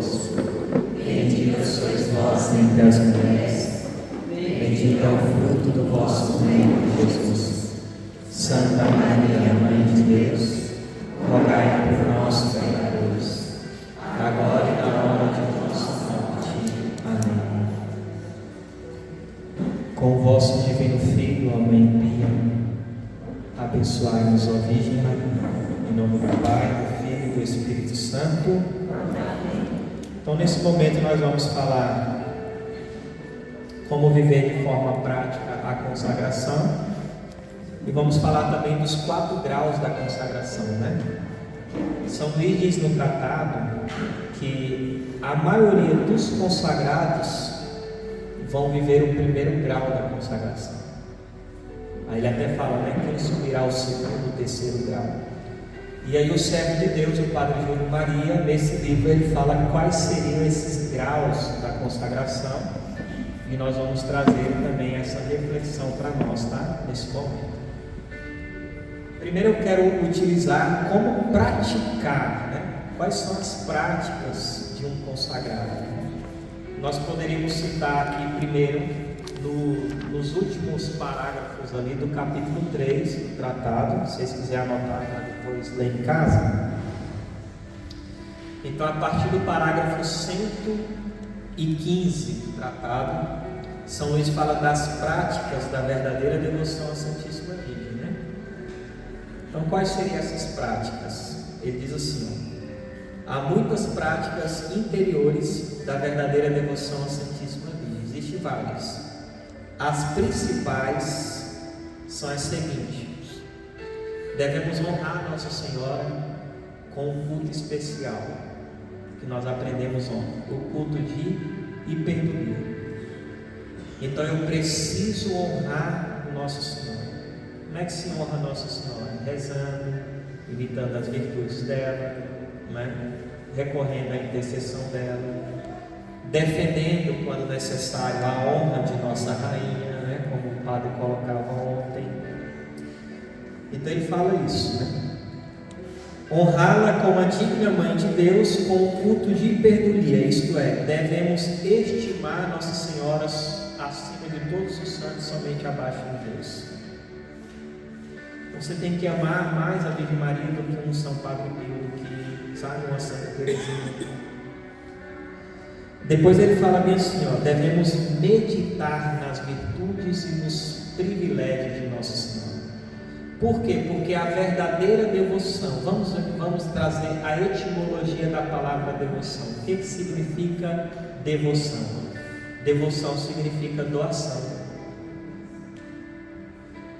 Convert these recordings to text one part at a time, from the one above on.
convosco. Bendita sois vós entre as mulheres, bendito é o fruto do vosso ventre, Jesus. Santa Maria, Mãe de Deus, rogai por nós, pecadores, agora e na hora de nossa morte. Amém. Com o vosso divino Filho, a Mãe Pia, abençoai-nos, ó Virgem Maria, em nome do Pai, do Filho e do Espírito Santo. Amém. Então, nesse momento, nós vamos falar como viver de forma prática a consagração. E vamos falar também dos 4 graus da consagração, né? São virgens no tratado que a maioria dos consagrados vão viver o primeiro grau da consagração. Aí ele até fala, né? Quem subirá ao segundo, terceiro grau. E aí o servo de Deus, o Padre Júlio Maria, nesse livro ele fala quais seriam esses graus da consagração. E nós vamos trazer também essa reflexão para nós, tá? Nesse momento. Primeiro eu quero utilizar como praticar, né? Quais são as práticas de um consagrado. Nós poderíamos citar aqui primeiro, nos últimos parágrafos ali do capítulo 3 do tratado, se vocês quiserem anotar para depois ler em casa. Então, a partir do parágrafo 115 do tratado, São Luís fala das práticas da verdadeira devoção à Santíssima Virgem, né? Então, quais seriam essas práticas? Ele diz assim, há muitas práticas interiores da verdadeira devoção à Santíssima Virgem. Existem várias. As principais são as seguintes: devemos honrar Nossa Senhora com um culto especial, que nós aprendemos ontem, o culto de hiperdulia. Então eu preciso honrar Nossa Senhora. Como é que se honra Nossa Senhora? Rezando, imitando as virtudes dela, né? Recorrendo à intercessão dela, defendendo quando necessário a honra de nossa rainha, né? Como o padre colocava ontem. Então ele fala isso, né? Honrá-la como a digna Mãe de Deus com o culto de hiperdulia, isto é, devemos estimar Nossa Senhora acima de todos os santos, somente abaixo de Deus. Então você tem que amar mais a Virgem Maria do que um São Padre Pio, do que, sabe, uma Santa Teresinha. Depois ele fala bem assim, ó, devemos meditar nas virtudes e nos privilégios de Nossa Senhora. Por quê? Porque a verdadeira devoção, vamos trazer a etimologia da palavra devoção. O que significa devoção? Devoção significa doação.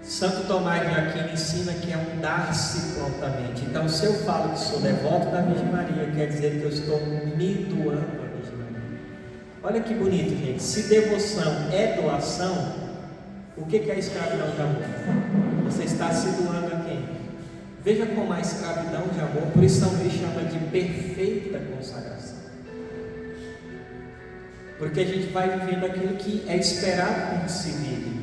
Santo Tomás de Aquino ensina que é um dar-se prontamente. Então, se eu falo que sou devoto da Virgem Maria, quer dizer que eu estou me doando à Virgem Maria. Olha que bonito, gente. Se devoção é doação, o que é a escravidão de amor? Você está se doando a quem? Veja como a escravidão de amor, por isso São Luís chama de perfeita consagração. Porque a gente vai vivendo aquilo que é esperado que se vive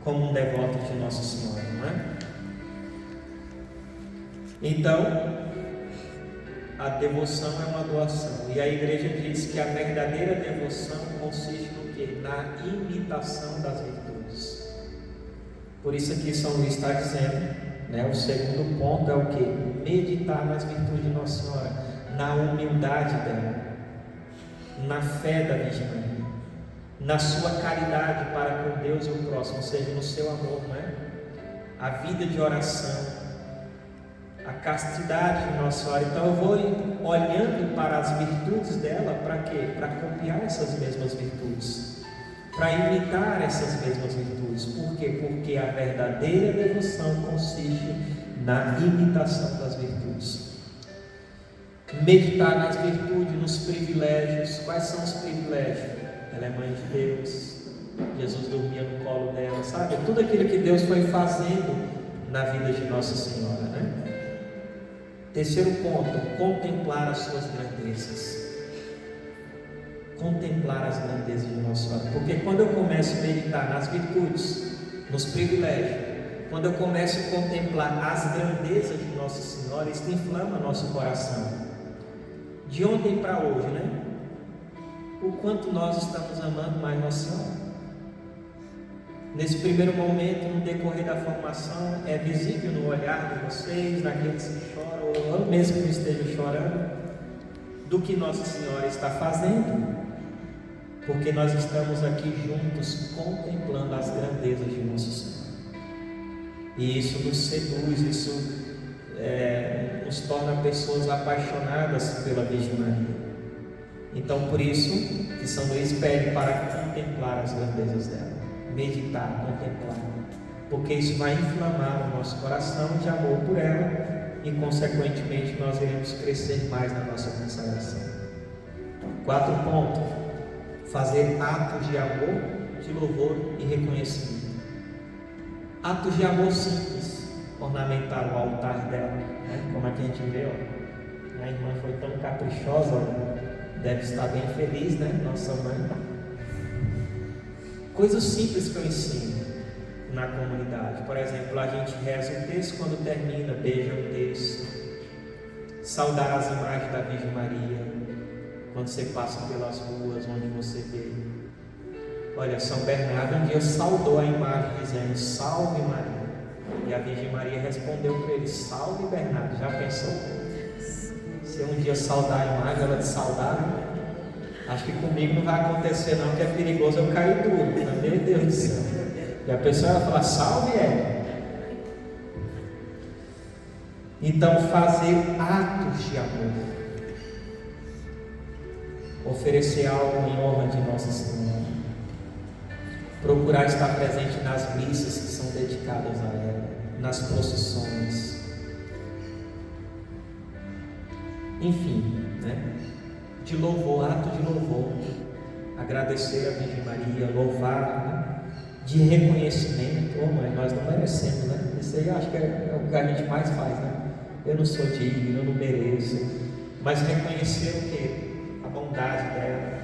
como um devoto de Nossa Senhora, não é? Então, a devoção é uma doação. E a igreja diz que a verdadeira devoção consiste no quê? Na imitação das virtudes. Por isso aqui São Luís está dizendo, né, o segundo ponto é o quê? Meditar nas virtudes de Nossa Senhora, na humildade dela, na fé da Virgem Maria, na sua caridade para com Deus e o próximo, ou seja, no seu amor, não é? A vida de oração, a castidade de Nossa Senhora. Então eu vou olhando para as virtudes dela, para quê? Para copiar essas mesmas virtudes, para imitar essas mesmas virtudes. Por quê? Porque a verdadeira devoção consiste na imitação das virtudes. Meditar nas virtudes, nos privilégios. Quais são os privilégios? Ela é Mãe de Deus, Jesus dormia no colo dela, sabe? Tudo aquilo que Deus foi fazendo na vida de Nossa Senhora, né? Terceiro ponto, contemplar as suas grandezas. Contemplar as grandezas de Nossa Senhora. Porque quando eu começo a meditar nas virtudes, nos privilégios, quando eu começo a contemplar as grandezas de Nossa Senhora, isso inflama nosso coração. de ontem para hoje, né? O quanto nós estamos amando mais Nossa Senhora. Nesse primeiro momento, no decorrer da formação, é visível no olhar de vocês, naqueles que choram, ou mesmo que estejam chorando, do que Nossa Senhora está fazendo, porque nós estamos aqui juntos contemplando as grandezas de Nossa Senhora. E isso nos seduz, isso nos torna pessoas apaixonadas pela Virgem Maria. Então, por isso que São Luís pede para contemplar as grandezas dela, meditar, contemplar, porque isso vai inflamar o nosso coração de amor por ela e, consequentemente, nós iremos crescer mais na nossa consagração. 4 pontos: fazer atos de amor, de louvor e reconhecimento. Atos de amor simples, ornamentar o altar dela, né? Como aqui a gente vê, ó. A irmã foi tão caprichosa, deve estar bem feliz, né? Nossa mãe. Coisas simples que eu ensino na comunidade. Por exemplo, a gente reza o texto, quando termina, beija o texto. Saudar as imagens da Virgem Maria quando você passa pelas ruas, onde você vê. Olha, São Bernardo um dia saudou a imagem dizendo: salve Maria. E a Virgem Maria respondeu para ele: salve Bernardo. Já pensou? Se um dia saudar a imagem, ela te saudar? Acho que comigo não vai acontecer não, que é perigoso eu cair duro, né? Meu Deus do céu. E a pessoa vai falar: salve ela. Então, fazer atos de amor, oferecer algo em honra de Nossa Senhora, procurar estar presente nas missas que são dedicadas a ela, nas procissões, enfim, né? De louvor, ato de louvor, agradecer a Virgem Maria, louvar, né? De reconhecimento. Oh, mãe, nós não merecemos, né? Isso aí eu acho que é o que a gente mais faz, né? Eu não sou digno, eu não mereço, mas reconhecer o quê? A bondade dela.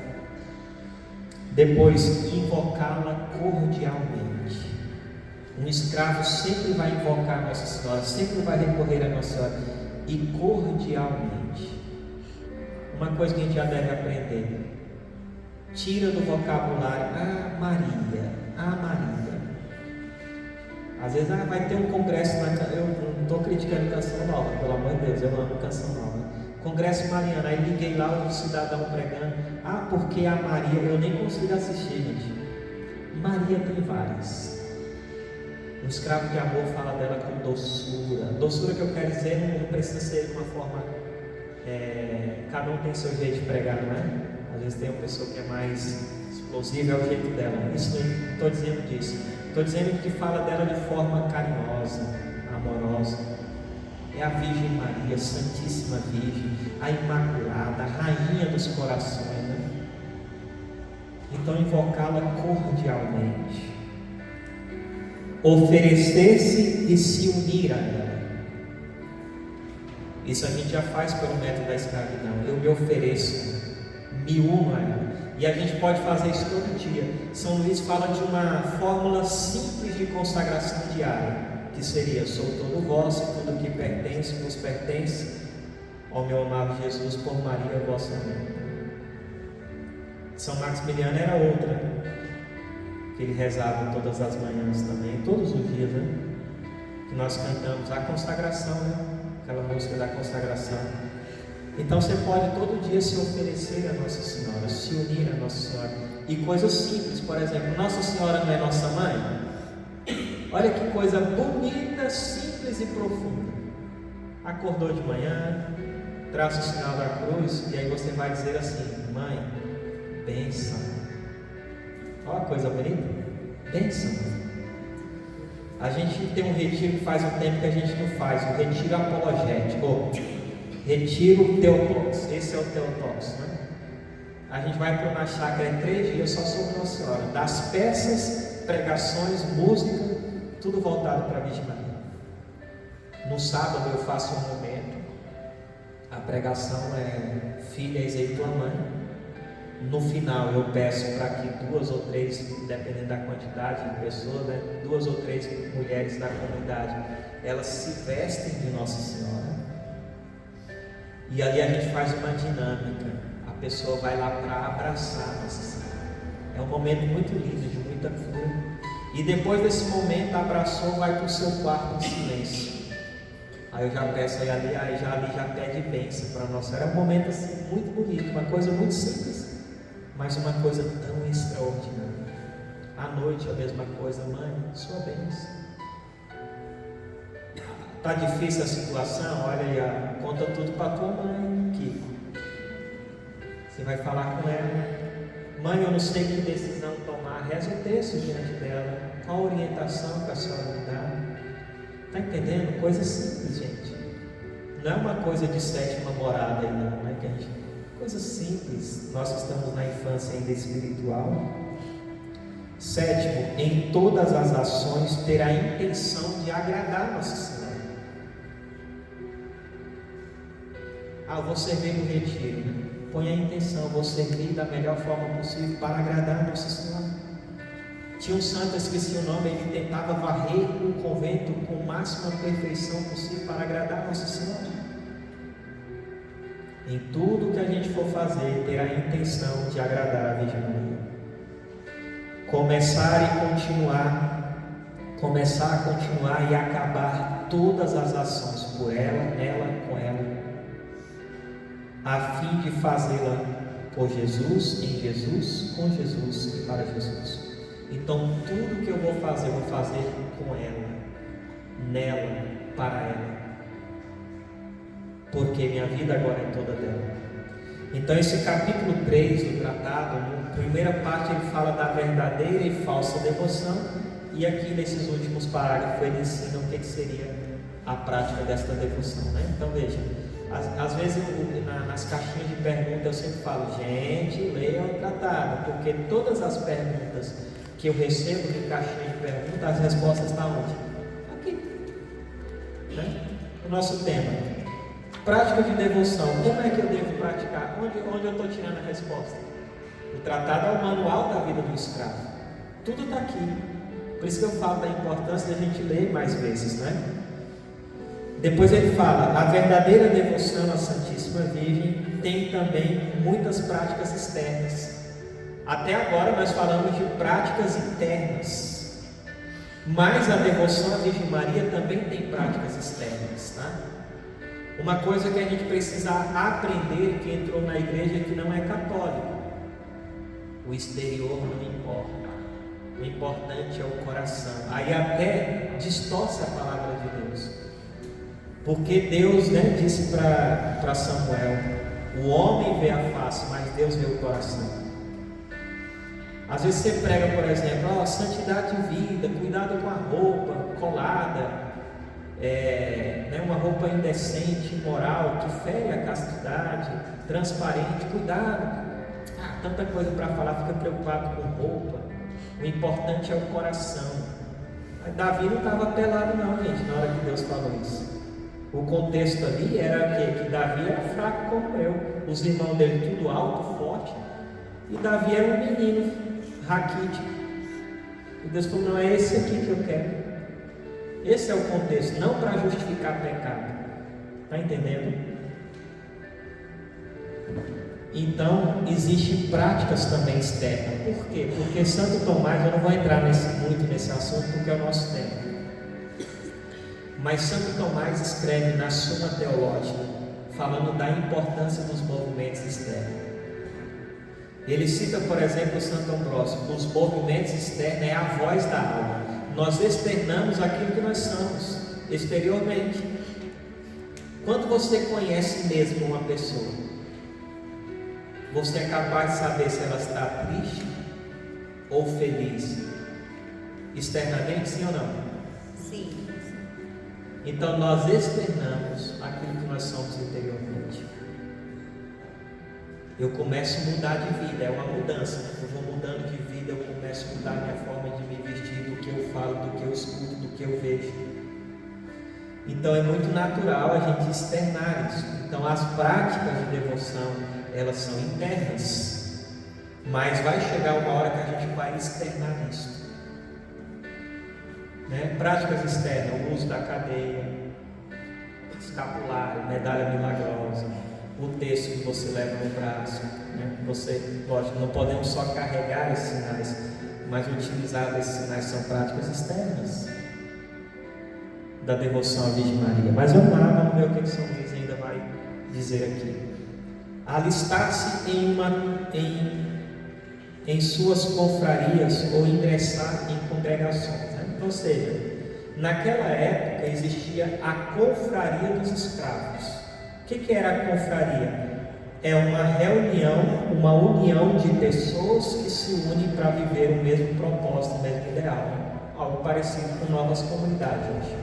Depois, invocá-la cordialmente. Um escravo sempre vai invocar Nossa Senhora, sempre vai recorrer a Nossa Senhora, e cordialmente. Uma coisa que a gente já deve aprender: tira do vocabulário Maria, Maria. Às vezes vai ter um congresso na... Eu não estou criticando canção nova, pelo amor de Deus, eu amo canção nova. Congresso mariano, aí liguei lá o cidadão pregando: porque a Maria, eu nem consigo assistir, gente. Maria tem várias. Um escravo de amor fala dela com doçura. Doçura que eu quero dizer não precisa ser de uma forma... cada um tem seu jeito de pregar, não é? Às vezes tem uma pessoa que é mais explosiva, é o jeito dela. Isso não estou dizendo disso. Estou dizendo que fala dela de forma carinhosa, amorosa. É a Virgem Maria, Santíssima Virgem, a Imaculada, a Rainha dos Corações, né? Então, invocá-la cordialmente, oferecer-se e se unir a ela. Isso a gente já faz pelo método da escravidão. Eu me ofereço, me uno a ela. E a gente pode fazer isso todo dia. São Luís fala de uma fórmula simples de consagração diária, que seria: sou todo vosso, tudo que pertence, vos pertence, ó meu amado Jesus, por Maria, vossa mãe. São Maximiliano era outra, que ele rezava todas as manhãs também, todos os dias, né? Que nós cantamos a consagração, né? Aquela música da consagração. Então você pode todo dia se oferecer a Nossa Senhora, se unir a Nossa Senhora. E coisas simples, por exemplo, Nossa Senhora não é nossa mãe? Olha que coisa bonita, simples e profunda. Acordou de manhã, traça o sinal da cruz, e aí você vai dizer assim: mãe, bênção. Olha a coisa bonita, bênção. A gente tem um retiro que faz um tempo que a gente não faz, o retiro apologético, retiro teotóxico. Esse é o teotóxico, né? A gente vai para uma chácara 3 dias só sobre Nossa Senhora, das peças, pregações, música, tudo voltado para a Virgem Maria. No sábado eu faço um momento, a pregação é: filha, eis aí tua mãe. No final eu peço para que 2 ou 3, dependendo da quantidade de pessoas, né, 2 ou 3 mulheres da comunidade, elas se vestem de Nossa Senhora E ali a gente faz uma dinâmica. A pessoa vai lá para abraçar Nossa Senhora. É um momento muito lindo, de muita cura. E depois desse momento, abraçou, vai para o seu quarto em silêncio. Aí eu já peço ali já pede bênção para Nossa Senhora. É um momento assim muito bonito, uma coisa muito simples, mas uma coisa tão extraordinária. À noite a mesma coisa, mãe, sua bênção. Está difícil a situação? Olha aí, conta tudo para tua mãe, Kiko. Você vai falar com ela. Mãe, eu não sei que decisão tomar. Reza o texto diante dela. Qual a orientação que a senhora me dá? Está entendendo? Coisa simples, gente. Não é uma coisa de sétima morada aí, não é que a gente... Coisa simples. Nós que estamos na infância ainda espiritual. Sétimo, em todas as ações ter a intenção de agradar Nossa Senhora. Eu vou servir no retiro, né? Põe a intenção, vou servir da melhor forma possível para agradar Nossa Senhora. Tinha um santo, esqueci o nome, ele tentava varrer o convento com a máxima perfeição possível para agradar Nossa Senhora. Em tudo que a gente for fazer, ter a intenção de agradar a Virgem Maria. Começar a continuar e acabar todas as ações por ela, nela, com ela, a fim de fazê-la por Jesus, em Jesus, com Jesus e para Jesus. Então, tudo que eu vou fazer com ela, nela, para ela, porque minha vida agora é toda dela. Então, esse capítulo 3 do tratado, na primeira parte ele fala da verdadeira e falsa devoção, e aqui nesses últimos parágrafos ele ensina o que seria a prática desta devoção, né? Então veja, às vezes nas caixinhas de perguntas eu sempre falo, gente, leia o tratado, porque todas as perguntas que eu recebo de caixinha de perguntas, as respostas estão onde? Aqui, né? O nosso tema. Prática de devoção, como é que eu devo praticar? Onde eu estou tirando a resposta? O tratado é o manual da vida do escravo. Tudo está aqui. Por isso que eu falo da importância da gente ler mais vezes, né? Depois ele fala, a verdadeira devoção à Santíssima Virgem tem também muitas práticas externas. Até agora nós falamos de práticas internas. Mas a devoção à Virgem Maria também tem práticas externas, tá? Uma coisa que a gente precisa aprender, que entrou na igreja que não é católico: o exterior não importa, o importante é o coração. Aí até distorce a palavra de Deus, porque Deus, né, disse para Samuel: o homem vê a face, mas Deus vê o coração. Às vezes você prega, por exemplo, santidade de vida, cuidado com a roupa colada, uma roupa indecente, imoral, que fere a castidade, transparente, cuidado. Tanta coisa para falar, fica preocupado com roupa. O importante é o coração. Mas Davi não estava pelado não, gente, na hora que Deus falou isso. O contexto ali era que Davi era fraco como eu, os irmãos dele tudo alto, forte, e Davi era um menino raquítico. E Deus falou, não é esse aqui que eu quero. Esse é o contexto, não para justificar pecado. Está entendendo? Então, existem práticas também externas. Por quê? Porque Santo Tomás, eu não vou entrar muito nesse assunto porque é o nosso tempo. Mas Santo Tomás escreve na Suma Teológica, falando da importância dos movimentos externos. Ele cita, por exemplo, Santo Ambrósio: os movimentos externos é a voz da alma. Nós externamos aquilo que nós somos, exteriormente. Quando você conhece mesmo uma pessoa, você é capaz de saber se ela está triste ou feliz, externamente, sim ou não? Sim. Então nós externamos aquilo que nós somos interiormente. Eu começo a mudar de vida, é uma mudança. Eu vou mudando de vida, eu começo a mudar a minha forma de me vestir, do que eu falo, do que eu escuto, do que eu vejo. Então é muito natural a gente externar isso. Então as práticas de devoção, elas são internas, mas vai chegar uma hora que a gente vai externar isso, né? Práticas externas, o uso da cadeia, escapulário, medalha milagrosa, o texto que você leva no braço, né? Você, lógico, não podemos só carregar esses sinais, mas utilizar esses sinais são práticas externas da devoção à Virgem Maria. Mas vamos lá, vamos ver o que São Luís ainda vai dizer aqui. Alistar-se em suas confrarias ou ingressar em congregações, né? Ou seja, naquela época existia a confraria dos escravos. O que era a confraria? É uma reunião, uma união de pessoas que se unem para viver o mesmo propósito, o mesmo ideal, né? Algo parecido com novas comunidades hoje.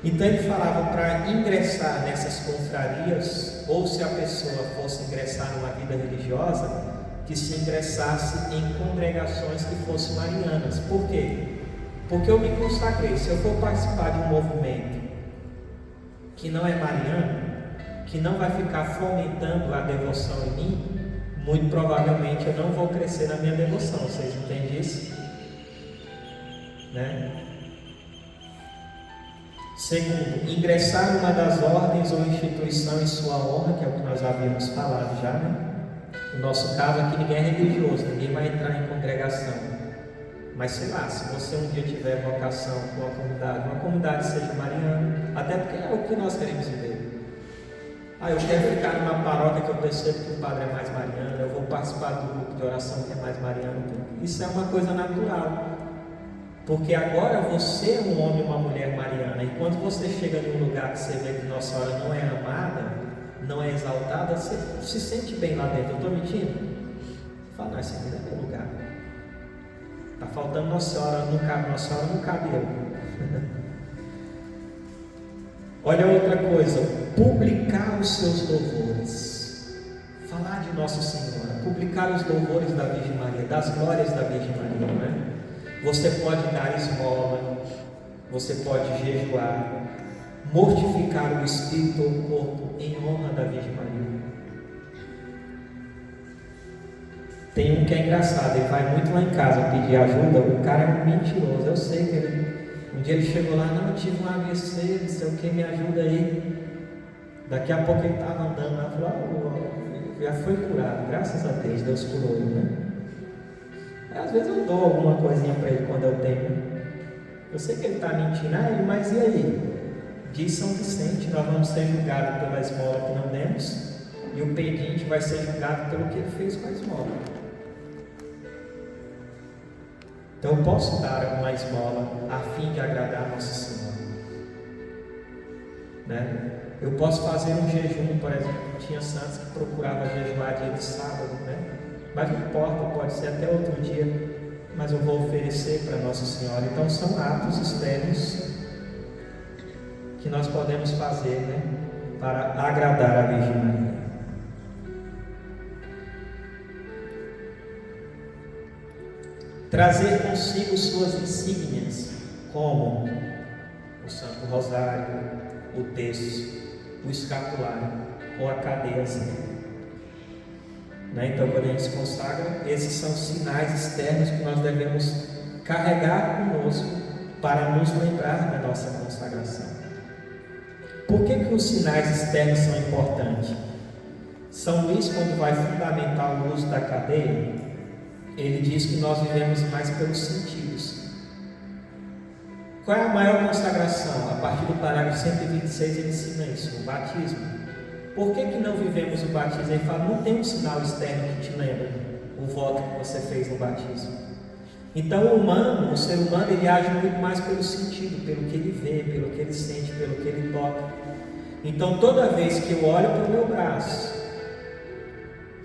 Então ele falava para ingressar nessas confrarias, ou se a pessoa fosse ingressar numa vida religiosa, que se ingressasse em congregações que fossem marianas. Por quê? Porque eu me consagrei. Se eu for participar de um movimento que não é mariano, que não vai ficar fomentando a devoção em mim, muito provavelmente eu não vou crescer na minha devoção. Vocês entendem isso? Né? Segundo, ingressar numa das ordens ou instituição em sua honra, que é o que nós havíamos falado já, né? No nosso caso aqui ninguém é religioso, ninguém vai entrar em congregação. Mas sei lá, se você um dia tiver vocação com uma comunidade seja mariana, até porque é o que nós queremos viver. Eu quero ficar numa paróquia que eu percebo que o padre é mais mariano, eu vou participar do grupo de oração que é mais mariano. Isso é uma coisa natural. Porque agora você é um homem e uma mulher mariana, e quando você chega em um lugar que você vê que Nossa Senhora não é amada, não é exaltada, você se sente bem lá dentro. Eu estou mentindo? Você fala, não, esse aqui não é meu lugar. Está faltando Nossa Senhora, não cabe Nossa Senhora, não cabe eu. Olha outra coisa, publicar os seus louvores. Falar de Nossa Senhora, publicar os louvores da Virgem Maria, das glórias da Virgem Maria, não é? Você pode dar esmola, você pode jejuar, mortificar o espírito ou o corpo em honra da Virgem Maria. Tem um que é engraçado, ele vai muito lá em casa pedir ajuda, o cara é um mentiroso, eu sei que um dia ele chegou lá, não, eu tive um AVC, não sei o que, me ajuda aí. Daqui a pouco ele estava andando lá, falou, já foi curado, graças a Deus curou ele, né? Às vezes eu dou alguma coisinha para ele quando eu tenho. Eu sei que ele está mentindo, mas e aí? Diz São Vicente, nós vamos ser julgados pela esmola que não demos, e o pedinte vai ser julgado pelo que ele fez com a esmola. Então eu posso dar uma esmola a fim de agradar Nossa Senhora, né? Eu posso fazer um jejum, por exemplo. Tinha santos que procuravam jejuar dia de sábado, né? Mas não importa, pode ser até outro dia, mas eu vou oferecer para Nossa Senhora. Então são atos externos que nós podemos fazer, né, para agradar a Virgem Maria. Trazer consigo suas insígnias, como o Santo Rosário, o terço, o escapulário ou a cadeiazinha. Então, quando a gente se consagra, esses são sinais externos que nós devemos carregar conosco para nos lembrar da nossa consagração. Por que os sinais externos são importantes? São Luís, quando vai fundamentar o uso da cadeia, ele diz que nós vivemos mais pelos sentidos. Qual é a maior consagração? A partir do parágrafo 126 ele ensina isso, o batismo. Por que não vivemos o batismo? Ele fala, não tem um sinal externo que te lembra o voto que você fez no batismo. Então o ser humano, ele age muito mais pelo sentido, pelo que ele vê, pelo que ele sente, pelo que ele toca. Então toda vez que eu olho para o meu braço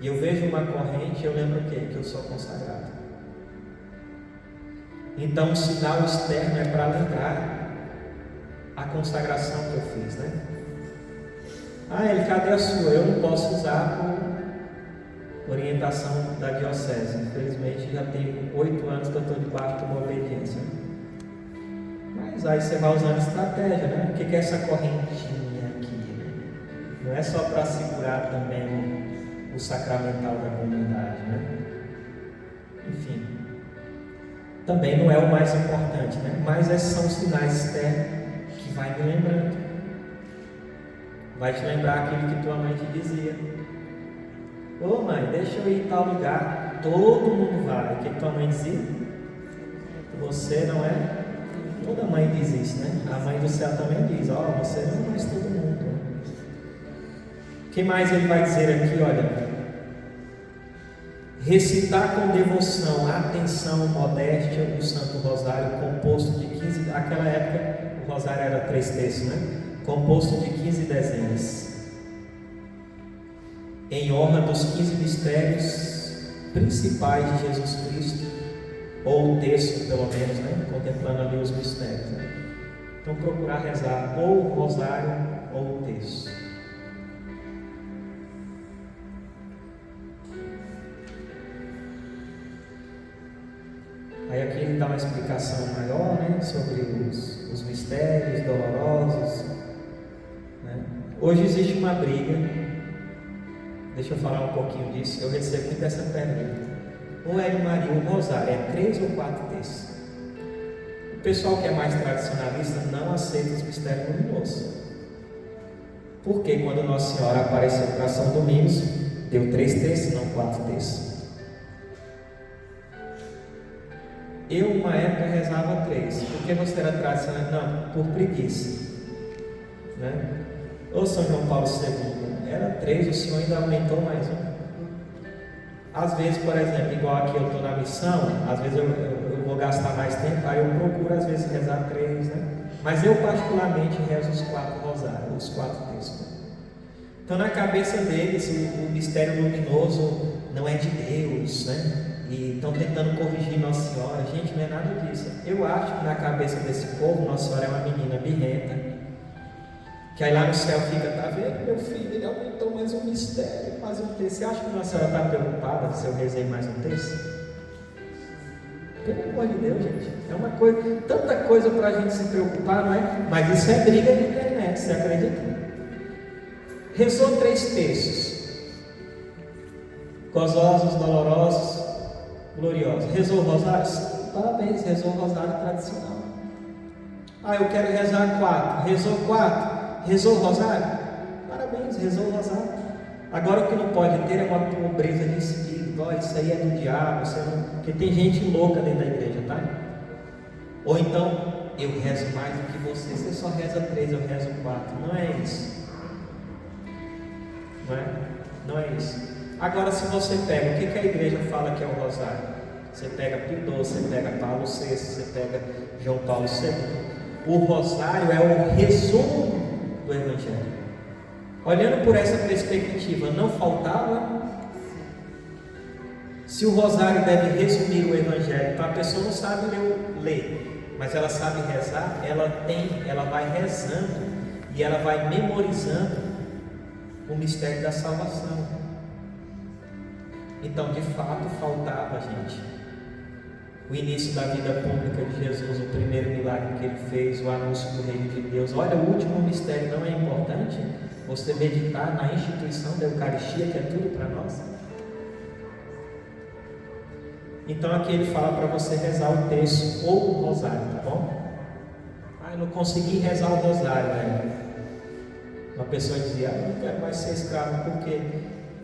e eu vejo uma corrente, eu lembro o quê? Que eu sou consagrado. Então o sinal externo é para lembrar a consagração que eu fiz, né? Cadê a sua? Eu não posso usar por orientação da diocese. Infelizmente já tenho 8 anos que eu estou debaixo de uma obediência. Mas aí você vai usando estratégia, né? O que é essa correntinha aqui? Né? Não é só para segurar também o sacramental da comunidade, né? Enfim. Também não é o mais importante, né? Mas esses são sinais externos que vai me lembrando. vai te lembrar aquilo que tua mãe te dizia. Ô mãe, deixa eu ir em tal lugar. Todo mundo vai. O que tua mãe dizia? Você não é? Toda mãe diz isso, né? A mãe do céu também diz, você não é mais todo mundo. O que mais ele vai dizer aqui, olha? Recitar com devoção, atenção, modéstia, o Santo Rosário, composto de 15, naquela época o Rosário era 3 terços, né? Composto de 15 dezenas, em honra dos 15 mistérios principais de Jesus Cristo, ou o terço pelo menos, né? Contemplando ali os mistérios, né? Então procurar rezar ou o Rosário ou o terço. Aí aqui ele dá uma explicação maior, né, sobre os mistérios dolorosos, né? Hoje existe uma briga, deixa eu falar um pouquinho disso. Eu recebo muito essa pergunta: ou Maria, o rosário é 3 ou 4 terços? O pessoal que é mais tradicionalista não aceita os mistérios luminosos, porque quando Nossa Senhora apareceu para São Domingos, deu 3 terços, não 4 terços. Eu, uma época, rezava 3. Por que você era tradicional? Não, por preguiça, né? Ou São João Paulo II, era 3, o Senhor ainda aumentou mais um. Às vezes, por exemplo, igual aqui eu estou na missão, às vezes eu vou gastar mais tempo, aí eu procuro às vezes rezar 3, né? Mas eu particularmente rezo os 4 rosários, os 4 terços. Então, na cabeça deles, o mistério luminoso não é de Deus, né? E estão tentando corrigir Nossa Senhora. Gente, não é nada disso. Eu acho que na cabeça desse povo, Nossa Senhora é uma menina birrenta, que aí lá no céu fica, tá vendo, meu filho, ele aumentou mais um mistério, mais um terço. Você acha que Nossa Senhora está preocupada se eu rezei mais um terço? Pelo amor de Deus, gente. É uma coisa, tanta coisa para a gente se preocupar, não é? Mas isso é briga de internet, você acredita? Rezou 3 terços, gozosos, dolorosos, gloriosos. Rezou o rosário? Sim, parabéns, rezou o rosário tradicional. Eu quero rezar 4. Rezou 4? Rezou o rosário? Parabéns, rezou o rosário. Agora o que não pode ter é uma pobreza de espírito. Isso aí é do diabo, porque tem gente louca dentro da igreja, tá? Ou então, eu rezo mais do que você só reza 3, eu rezo 4. Não é isso. Não é isso. Agora, se você pega, o que a igreja fala que é o rosário? Você pega Pio XII, você pega Paulo VI, você pega João Paulo II. O rosário é o resumo do Evangelho. Olhando por essa perspectiva, não faltava? Se o rosário deve resumir o Evangelho, então a pessoa não sabe ler, mas ela sabe rezar, ela vai rezando e ela vai memorizando o mistério da salvação. Então, de fato, faltava, gente, o início da vida pública de Jesus, o primeiro milagre que ele fez, o anúncio do reino de Deus. Olha, o último mistério não é importante? Você meditar na instituição da Eucaristia, que é tudo para nós? Então, aqui ele fala para você rezar o terço ou o rosário, tá bom? Eu não consegui rezar o rosário, né? Uma pessoa dizia, eu não quero mais ser escravo porque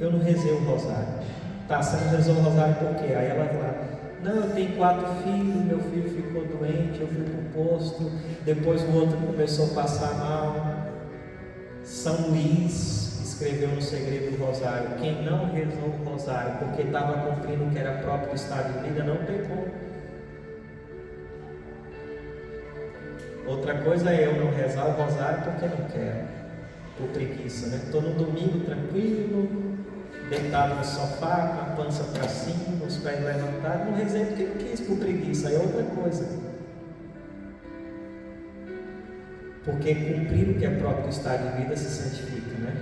eu não rezei o rosário. Tá, você não rezou o rosário por quê? Aí ela fala, não, eu tenho 4 filhos, meu filho ficou doente, eu fui para o posto, depois o outro começou a passar mal. São Luís escreveu no Segredo do Rosário, quem não rezou o rosário porque estava cumprindo o que era próprio do estado de vida, não pecou. Outra coisa é eu não rezar o rosário porque não quero, por preguiça, né? Estou no domingo tranquilo, deitado no sofá, com a pança para cima, os pés levantados, não rezei porque não quis, por preguiça, aí é outra coisa. Porque cumprir o que é próprio do estado de vida se santifica, né?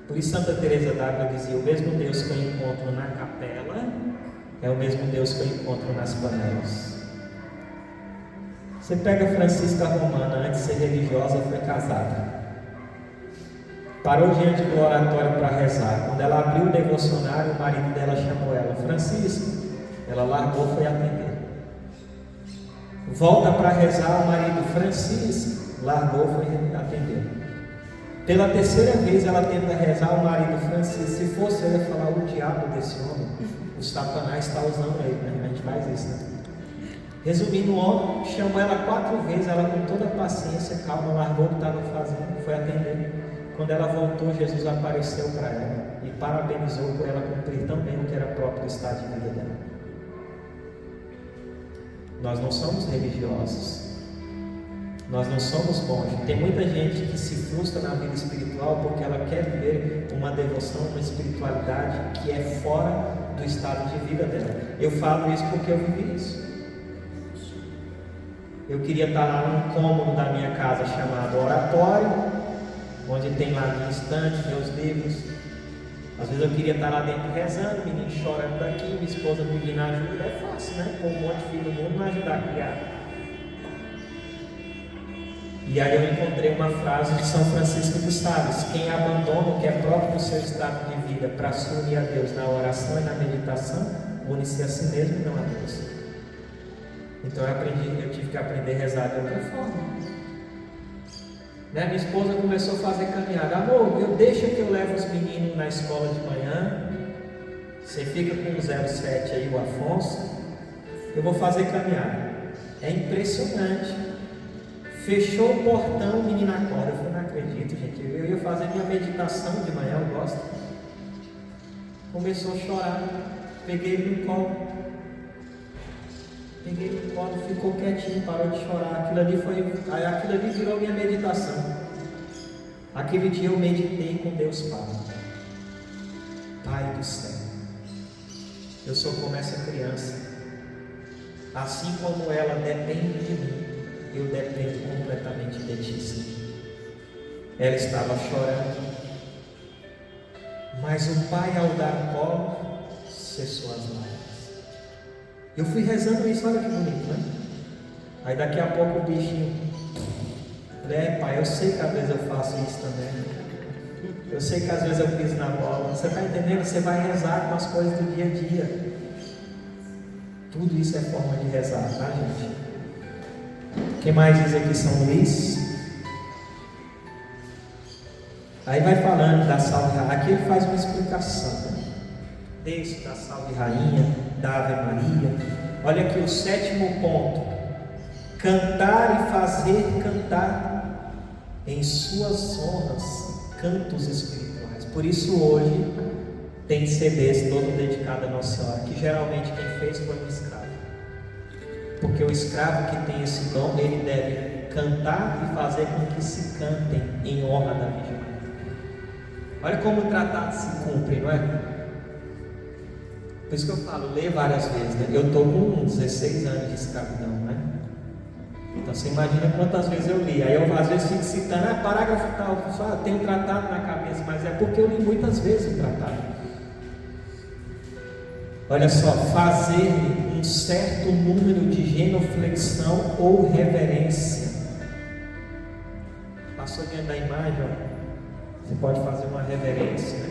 Por isso Santa Teresa d'Ávila dizia, o mesmo Deus que eu encontro na capela é o mesmo Deus que eu encontro nas panelas. Você pega Francisca Romana, antes de ser religiosa, foi casada. Parou diante do oratório para rezar. Quando ela abriu o devocionário, o marido dela chamou ela, Francisca. Ela largou, foi atender. Volta para rezar, o marido, Francisca, largou, foi atender. Pela terceira vez ela tenta rezar, o marido Francisco, se fosse eu ia falar o diabo desse homem, o Satanás está usando ele, né? A gente faz isso, né? Resumindo, o homem chamou ela 4 vezes, ela com toda a paciência, calma, largou o que estava fazendo, foi atender. Quando ela voltou, Jesus apareceu para ela e parabenizou por ela cumprir também o que era próprio do estado de vida dela. Nós não somos religiosos, nós não somos monges. Tem muita gente que se frustra na vida espiritual porque ela quer viver uma devoção, uma espiritualidade que é fora do estado de vida dela. Eu falo isso porque eu vivi isso. Eu queria estar lá num cômodo da minha casa chamado oratório, onde tem lá minha estante, meus livros. Às vezes eu queria estar lá dentro rezando, menino chorando daqui, minha esposa pedindo ajuda. É fácil, né? Pôr um monte de filho no mundo, não ajudar a criar. E aí eu encontrei uma frase de São Francisco de Sales: quem abandona o que é próprio do seu estado de vida para se unir a Deus na oração e na meditação, une-se a si mesmo e não a Deus. Então eu tive que aprender a rezar de outra forma. Né? Minha esposa começou a fazer caminhada. Amor, deixa que eu levo os meninos na escola de manhã. Você fica com o 07 aí, o Afonso. Eu vou fazer caminhada. É impressionante. Fechou o portão, o menino acorda. Eu falei, não acredito, gente. Eu ia fazer minha meditação de manhã, eu gosto. Começou a chorar. Peguei ele no colo. Ficou quietinho, parou de chorar. Aquilo ali virou minha meditação. Aquele dia eu meditei com Deus Pai. Pai do céu, eu sou como essa criança. Assim como ela depende de mim, eu dependo completamente de ti, Senhor. Ela estava chorando, mas o pai, ao dar o colo, cessou as lágrimas. Eu fui rezando isso, olha que bonito, né? Aí daqui a pouco o bichinho, pai, eu sei que às vezes eu faço isso também. Eu sei que às vezes eu piso na bola. Você está entendendo? Você vai rezar com as coisas do dia a dia. Tudo isso é forma de rezar, tá, gente? O que mais diz aqui São Luís? Aí vai falando da salve rainha. Aqui ele faz uma explicação, né? Texto da salve rainha, da Ave Maria. Olha aqui o 7º ponto: cantar e fazer cantar em suas honras cantos espirituais. Por isso hoje tem CDs todo dedicado a Nossa Senhora, que geralmente quem fez foi um escravo, porque o escravo que tem esse dom, ele deve cantar e fazer com que se cantem em honra da Virgem Maria. Olha como o tratado se cumpre, não é? Por isso que eu falo, lê várias vezes, né? Eu estou com 16 anos de escravidão, né? Então você imagina quantas vezes eu li. Aí eu às vezes fico citando, parágrafo tal, tem um tratado na cabeça, mas é porque eu li muitas vezes o tratado. Olha só, fazer um certo número de genuflexão ou reverência. Passou diante da imagem, ó. Você pode fazer uma reverência, né?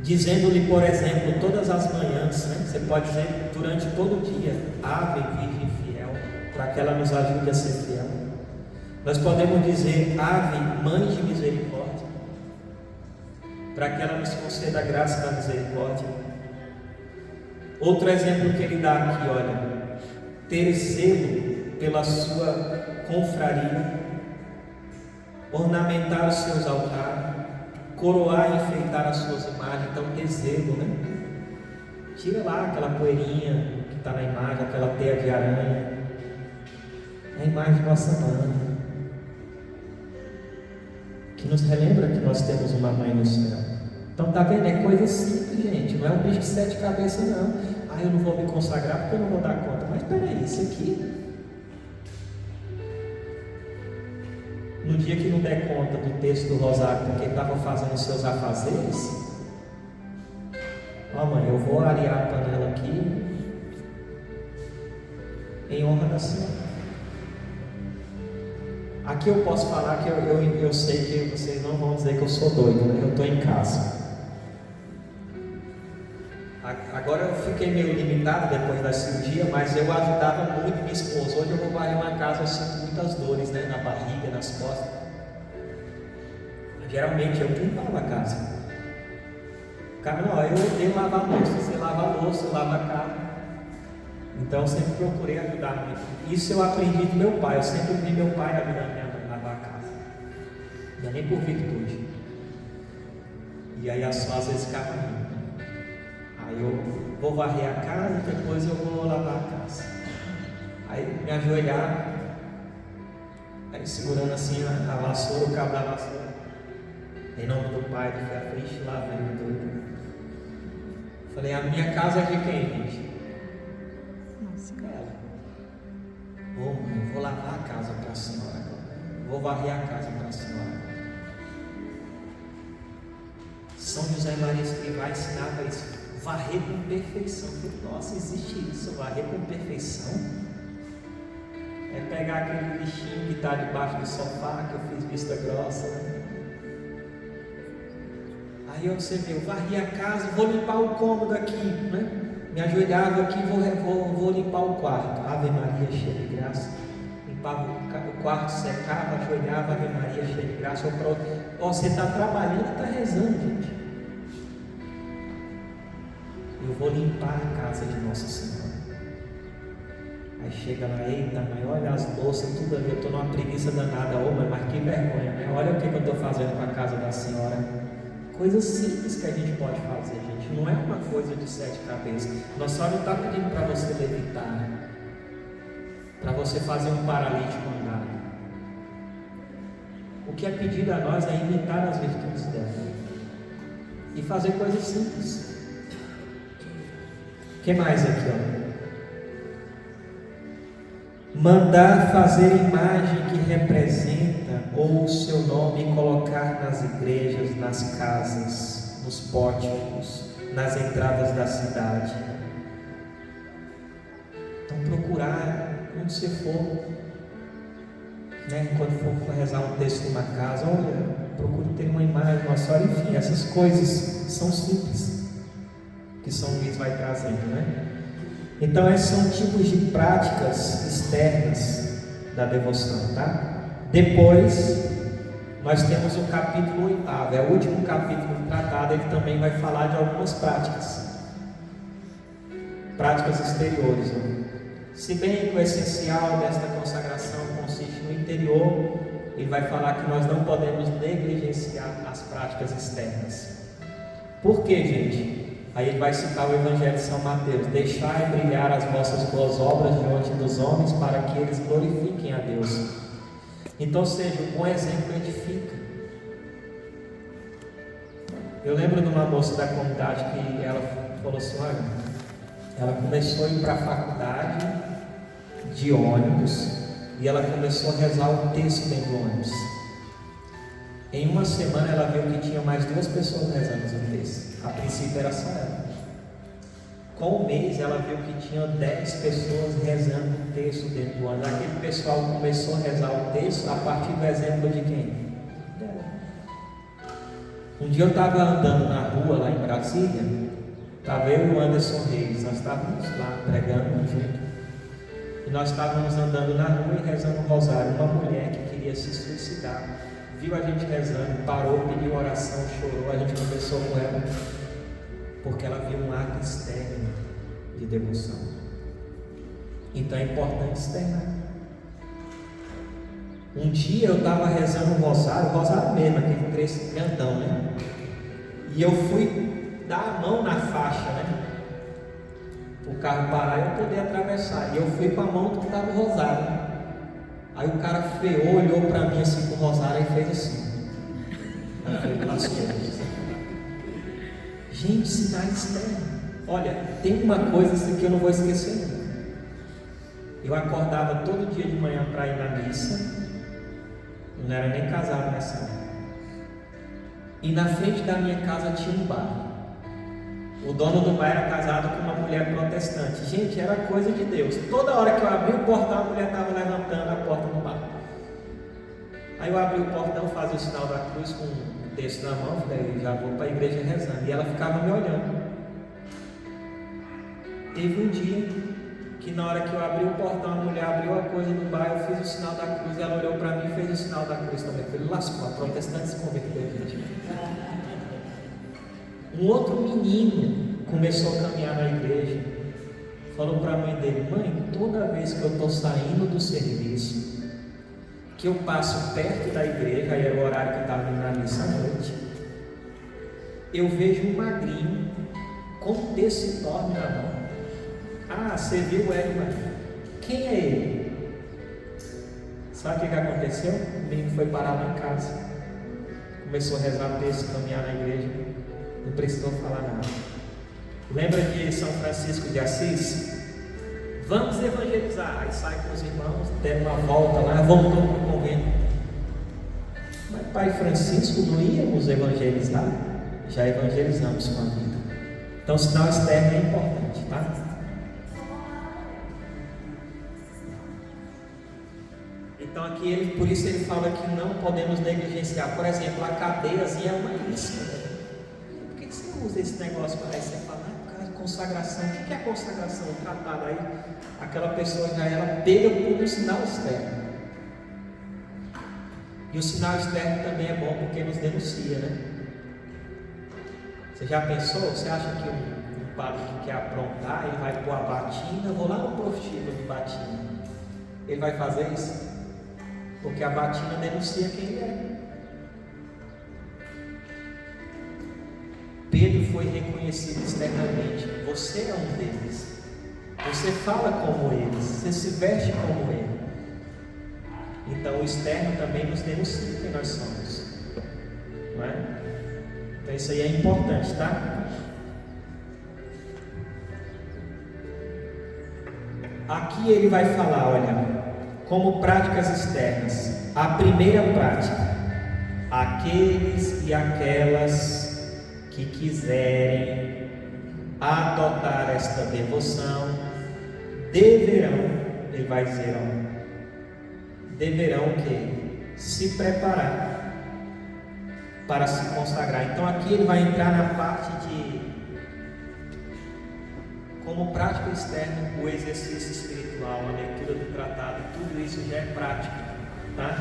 Dizendo-lhe, por exemplo, todas as manhãs, né? Você pode dizer durante todo o dia: Ave Virgem Fiel, para que ela nos ajude a ser fiel. Nós podemos dizer: Ave Mãe de Misericórdia, para que ela nos conceda a graça da misericórdia. Outro exemplo que ele dá aqui, olha: ter zelo pela sua confraria, ornamentar os seus altares, coroar e enfeitar as suas imagens. Então ter zelo, né? Tira lá aquela poeirinha que está na imagem, aquela teia de aranha. É a imagem de Nossa Mãe, que nos relembra que nós temos uma mãe no céu. Então tá vendo? É coisa simples, gente. Não é um bicho de 7 cabeças, não. Eu não vou me consagrar porque eu não vou dar conta. Mas peraí, isso aqui, no dia que não der conta do texto do rosário porque estava fazendo os seus afazeres, mãe, eu vou arear a panela aqui em honra da Senhora. Aqui eu posso falar que eu sei que vocês não vão dizer que eu sou doido, né? Eu estou em casa. Agora eu fiquei meio limitado depois da cirurgia, mas eu ajudava muito minha esposa. Hoje eu vou varrer uma casa, eu sinto muitas dores, né? Na barriga, nas costas. Geralmente eu que limpava a casa. Cara, não, eu odeio lavar a louça. Você lava a louça, eu lavo a casa. Então eu sempre procurei ajudar. Isso eu aprendi do meu pai. Eu sempre vi meu pai ajudando minha mãe a lavar a casa. Não é nem por virtude. E aí às vezes ficava limpa. Aí eu vou varrer a casa e depois eu vou lavar a casa. Aí me ajoelhar, aí segurando assim a vassoura, o cabo da vassoura. Em nome do Pai, do Filho, Cristo, lá vem tudo. Falei, a minha casa é de quem, gente? Nossa, Ela. Ô mãe, vou lavar a casa para a senhora agora. Vou varrer a casa para a senhora. São José Maria Escrivá ensinava isso. Varrer com perfeição. Nossa, existe isso, varrer com perfeição. É pegar aquele lixinho que está debaixo do sofá, que eu fiz vista grossa, né? Aí você vê, eu varri a casa, vou limpar o cômodo aqui, né? Me ajoelhava aqui, vou limpar o quarto. Ave Maria, cheia de graça. Limpava o quarto, secava, ajoelhava, Ave Maria, cheia de graça. Você está trabalhando e está rezando, gente. Eu vou limpar a casa de Nossa Senhora. Aí chega lá, eita mãe, olha as louças, tudo ali, eu estou numa preguiça danada. Ô mãe, mas que vergonha, né? Olha o que eu estou fazendo com a casa da senhora. Coisas simples que a gente pode fazer, gente. Não é uma coisa de 7 cabeças. Nossa Senhora não está pedindo para você levitar, para você fazer um paralítico andar. O que é pedido a nós é imitar as virtudes dela e fazer coisas simples. O que mais aqui, ó? Mandar fazer imagem que representa ou o seu nome e colocar nas igrejas, nas casas, nos pórticos, nas entradas da cidade. Então procurar onde você for, né? Quando for rezar um texto numa casa, olha, procure ter uma imagem, uma história, enfim, essas coisas são simples que São Luís vai trazendo, né? Então esses são tipos de práticas externas da devoção, tá? Depois nós temos o capítulo 8º, é o último capítulo do tratado. Ele também vai falar de algumas práticas exteriores, né? Se bem que o essencial desta consagração consiste no interior, ele vai falar que nós não podemos negligenciar as práticas externas. Por quê, gente? Aí ele vai citar o Evangelho de São Mateus: deixai brilhar as vossas boas obras diante dos homens, para que eles glorifiquem a Deus. Então, seja, um bom exemplo edifica. Eu lembro de uma moça da comunidade que ela falou assim, olha, ela começou a ir para a faculdade de ônibus e ela começou a rezar o texto dentro do ônibus. Em uma semana ela viu que tinha mais 2 pessoas rezando o texto. A princípio era só ela. Com um mês ela viu que tinha 10 pessoas rezando o texto dentro do ônibus. Aquele pessoal começou a rezar o texto a partir do exemplo de quem? Dela. Um dia eu estava andando na rua lá em Brasília, estava eu e o Anderson Reis, nós estávamos lá pregando junto. E nós estávamos andando na rua e rezando o rosário. Uma mulher que queria se suicidar viu a gente rezando, parou, pediu oração, chorou. A gente conversou com ela, porque ela viu um ato externo de devoção. Então é importante externar. Um dia eu estava rezando o rosário mesmo, aquele trecho grandão, né? E eu fui dar a mão na faixa, né? O carro parar e eu poder atravessar. E eu fui com a mão que estava o rosário. Aí o cara freou, olhou para mim assim com o rosário e fez assim. Aí eu falei, lascou. Gente, sinais externos. Olha, tem uma coisa assim que eu não vou esquecer nunca. Eu acordava todo dia de manhã para ir na missa. Eu não era nem casado nessa época. E na frente da minha casa tinha um bar. O dono do bar era casado com uma mulher protestante. Gente, era coisa de Deus. Toda hora que eu abri o portão, a mulher estava levantando a porta do bar. Aí eu abri o portão, fazia o sinal da cruz com o texto na mão, falei, já vou para a igreja rezando. E ela ficava me olhando. Teve um dia que na hora que eu abri o portão, a mulher abriu a coisa do bar, eu fiz o sinal da cruz, ela olhou para mim e fez o sinal da cruz também. Ele lascou, a protestante se converteu, gente. Um outro menino começou a caminhar na igreja, falou para a mãe dele: mãe, toda vez que eu estou saindo do serviço, que eu passo perto da igreja, aí era o horário que eu estava indo na missa à noite, eu vejo um magrinho com um texto enorme na mão. Ah, você viu ele, Maria? Quem é ele? Sabe o que aconteceu? O menino foi parar lá em casa, começou a rezar o texto, caminhar na igreja, não precisou falar nada. Lembra de São Francisco de Assis? Vamos evangelizar. Aí sai com os irmãos, deram uma volta lá, voltou para o convento. Mas Pai Francisco, não íamos evangelizar? Já evangelizamos com a vida. Então o sinal externo é importante, tá? Então aqui por isso ele fala que não podemos negligenciar. Por exemplo, a cadeiazinha é uma isca. Por que você usa esse negócio para você falar? Consagração. O que é consagração? O tratado aí, aquela pessoa já ela pega por um sinal externo. E o sinal externo também é bom porque nos denuncia, né? Você já pensou? Você acha que um padre que quer aprontar, ele vai pôr a batina? Eu vou lá no prostíbulo de batina. Ele vai fazer isso? Porque a batina denuncia quem ele é. Pedro foi reconhecido externamente. Você é um deles. Você fala como eles. Você se veste como ele. Então o externo também nos denuncia quem nós somos. Não é? Então isso aí é importante, tá? Aqui ele vai falar, olha, como práticas externas. A primeira prática: aqueles e aquelas que quiserem adotar esta devoção deverão, ele vai dizer, deverão o quê? Se preparar para se consagrar. Então aqui ele vai entrar na parte de como prática externa, o exercício espiritual, a leitura do tratado, tudo isso já é prática, tá?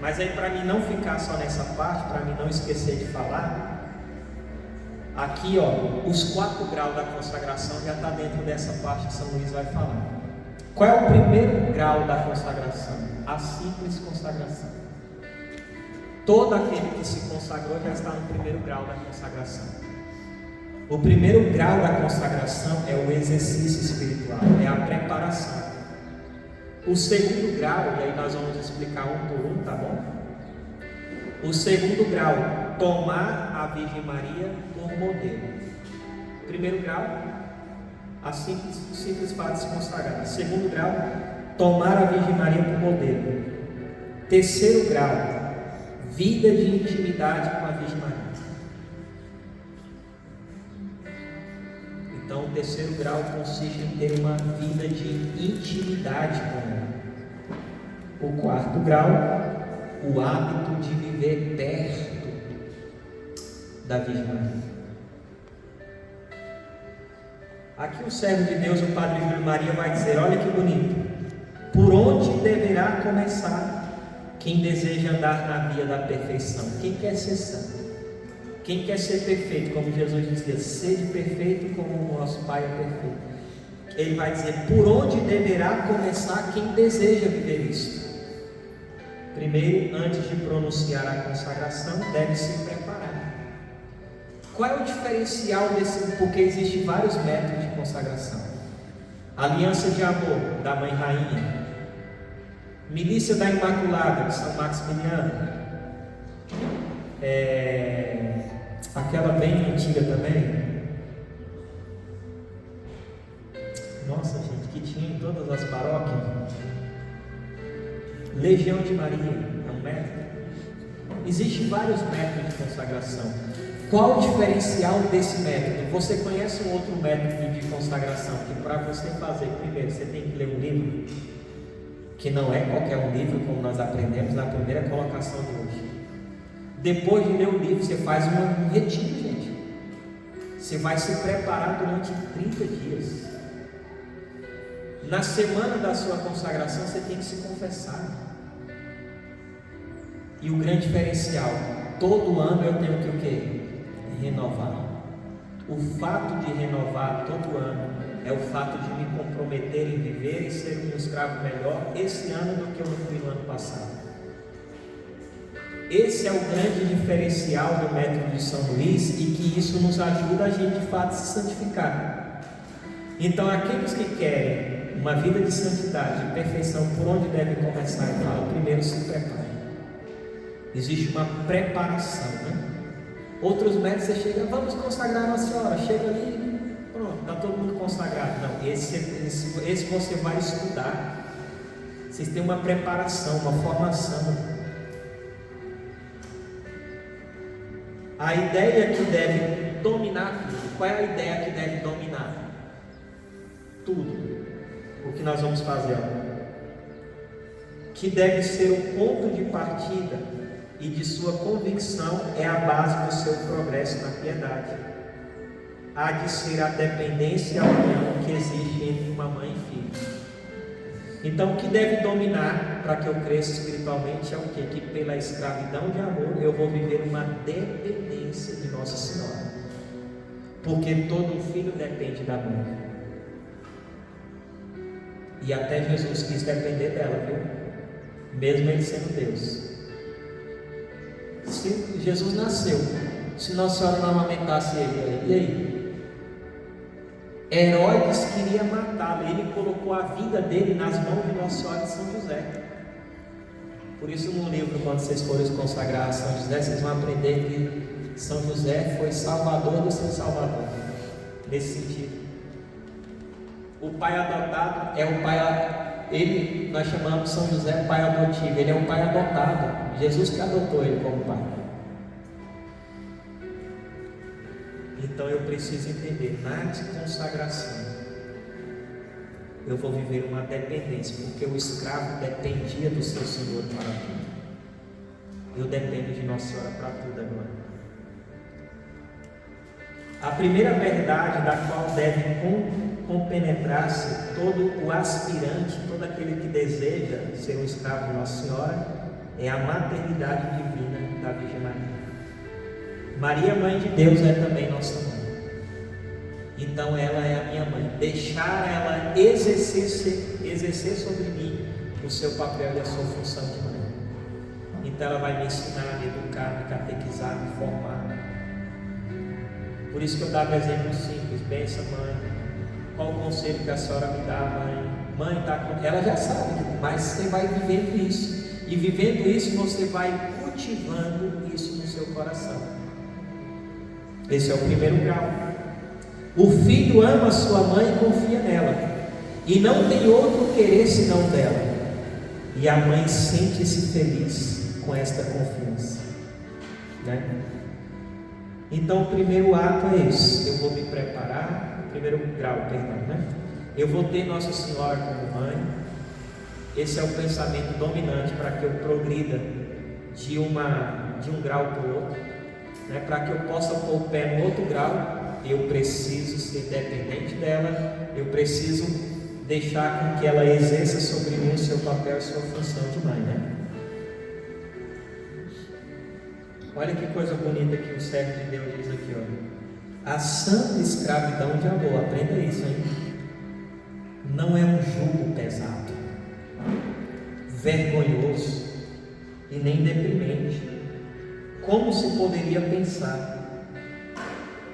Mas aí, para mim não ficar só nessa parte, para mim não esquecer de falar, aqui, os 4 graus da consagração já está dentro dessa parte que São Luís vai falar. Qual é o primeiro grau da consagração? A simples consagração. Todo aquele que se consagrou já está no primeiro grau da consagração. O primeiro grau da consagração é o exercício espiritual, é a preparação. O segundo grau, e aí nós vamos explicar um por um, tá bom? O segundo grau, tomar a Virgem Maria por modelo. Primeiro grau, a simples fato de se consagrar. Segundo grau, tomar a Virgem Maria por modelo. Terceiro grau, vida de intimidade com a Virgem Maria. Então, o terceiro grau consiste em ter uma vida de intimidade com ela. O quarto grau, o hábito de viver perto da Virgem Maria. Aqui o servo de Deus, o Padre Júlio Maria, vai dizer, olha que bonito: por onde deverá começar quem deseja andar na via da perfeição? Quem quer ser santo? Quem quer ser perfeito? Como Jesus dizia, sede perfeito como o nosso Pai é perfeito. Ele vai dizer, por onde deverá começar quem deseja viver isso? Primeiro, antes de pronunciar a consagração, deve se preparar. Qual é o diferencial desse? Porque existem vários métodos de consagração. Aliança de amor, da Mãe Rainha. Milícia da Imaculada, de São Maximiliano. Aquela bem antiga também. Nossa, gente, que tinha em todas as paróquias. Legião de Maria, é um método. Existem vários métodos de consagração. Qual o diferencial desse método? Você conhece um outro método de consagração que para você fazer, primeiro você tem que ler um livro, que não é qualquer um livro, como nós aprendemos na primeira colocação de hoje. Depois de ler o livro, você faz um retiro, gente. Você vai se preparar durante 30 dias. Na semana da sua consagração você tem que se confessar. E o grande diferencial, todo ano eu tenho que o quê? Renovar. O fato de renovar todo ano é o fato de me comprometer em viver e ser um escravo melhor esse ano do que eu fui no ano passado. Esse é o grande diferencial do método de São Luís, e que isso nos ajuda a gente de fato se santificar. Então, aqueles que querem uma vida de santidade, de perfeição, por onde devem começar? Eu falo, primeiro se preparem. Existe uma preparação, né? Outros métodos você chega, vamos consagrar Nossa Senhora, chega ali, pronto, está todo mundo consagrado. Não, esse você vai estudar. Vocês têm uma preparação, uma formação. A ideia que deve dominar tudo. Qual é a ideia que deve dominar tudo o que nós vamos fazer agora? Que deve ser o ponto de partida e de sua convicção, é a base do seu progresso na piedade. Há de ser a dependência e a união que existe entre uma mãe e filho. Então, o que deve dominar para que eu cresça espiritualmente é o quê? Que pela escravidão de amor eu vou viver uma dependência de Nossa Senhora. Porque todo filho depende da mãe. E até Jesus quis depender dela, viu? Mesmo ele sendo Deus. Se Jesus nasceu, se Nossa Senhora não amamentasse ele, e aí? Herodes queria matá-lo, ele colocou a vida dele nas mãos de Nossa Senhora de São José. Por isso, no livro, quando vocês forem se consagrar a São José, vocês vão aprender que São José foi salvador do seu salvador, nesse sentido. O pai adotado é o pai, nós chamamos São José pai adotivo, ele é um pai adotado, Jesus que adotou ele como pai. Então eu preciso entender, na consagração, eu vou viver uma dependência, porque o escravo dependia do seu Senhor para tudo. Eu dependo de Nossa Senhora para tudo agora. A primeira verdade da qual deve compenetrar-se todo o aspirante, todo aquele que deseja ser um escravo de Nossa Senhora, é a maternidade divina da Virgem Maria. Maria, mãe de Deus, é também nossa mãe. Então ela é a minha mãe. Deixar ela exercer sobre mim o seu papel e a sua função de mãe. Então ela vai me ensinar, me educar, me catequizar, me formar. Por isso que eu dava exemplo simples. Benção, mãe. Qual o conselho que a senhora me dá, mãe? Mãe, está com... Ela já sabe, mas você vai vivendo isso. E vivendo isso, você vai cultivando isso no seu coração. Esse é o primeiro grau. O filho ama sua mãe e confia nela, e não tem outro querer senão dela. E a mãe sente-se feliz com esta confiança, né? Então o primeiro ato é esse. Eu vou me preparar. Primeiro grau, perdão, né? Eu vou ter Nossa Senhora como mãe. Esse é o pensamento dominante para que eu progrida de um grau para o outro, né? Para que eu possa pôr o pé no outro grau, eu preciso ser dependente dela, eu preciso deixar com que ela exerça sobre mim o seu papel e sua função de mãe, né? Olha que coisa bonita que o servo de Deus diz aqui, ó. A santa escravidão de amor, aprenda isso, hein? Não é um jugo pesado, vergonhoso e nem deprimente, como se poderia pensar.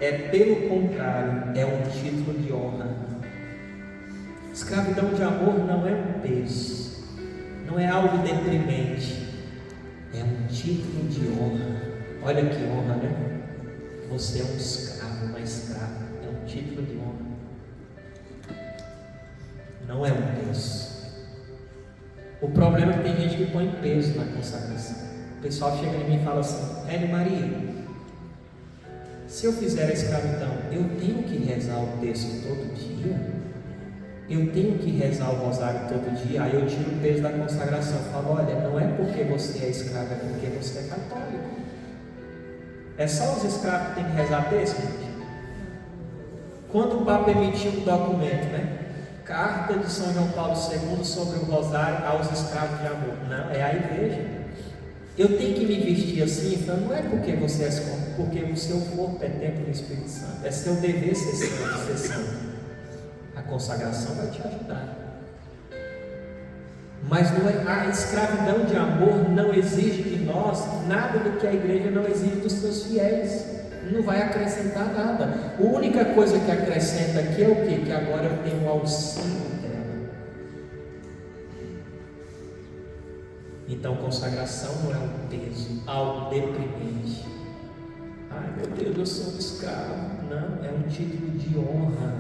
É pelo contrário, é um título de honra. Escravidão de amor não é um peso, não é algo deprimente, é um título de honra. Olha que honra, né? Você é um escravo, uma escrava, é um título de honra, não é um peso. O problema é que tem gente que põe peso na consagração. O pessoal chega em mim e fala assim: Hélio Maria, se eu fizer a escravidão, eu tenho que rezar o texto todo dia? Eu tenho que rezar o rosário todo dia? Aí eu tiro o peso da consagração. Eu falo: olha, não é porque você é escravo, é porque você é católico. É só os escravos que têm que rezar texto, gente? Quando o Papa emitiu um documento, né? carta de São João Paulo II sobre o rosário aos escravos de amor. Não, é a igreja. Eu tenho que me vestir assim? Então não é porque você é santo, porque o seu corpo é templo do Espírito Santo. É seu dever ser santo. A consagração vai te ajudar. Mas não é, a escravidão de amor não exige de nós nada do que a igreja não exige dos seus fiéis. Não vai acrescentar nada. A única coisa que acrescenta aqui é o quê? Que agora eu tenho o auxílio dela. Então consagração não é um peso, algo deprimente. Ai meu Deus, eu sou um escravo. Não, é um título de honra.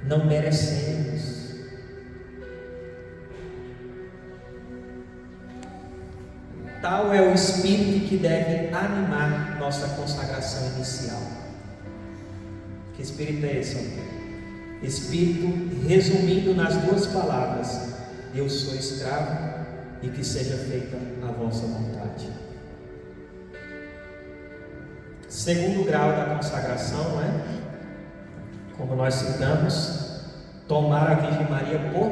Não merecemos. Tal é o espírito que deve animar nossa consagração inicial. Que espírito é esse? Espírito, resumindo nas duas palavras: eu sou escravo e que seja feita a vossa vontade. Segundo grau da consagração, não é? Como nós citamos, tomar a Virgem Maria por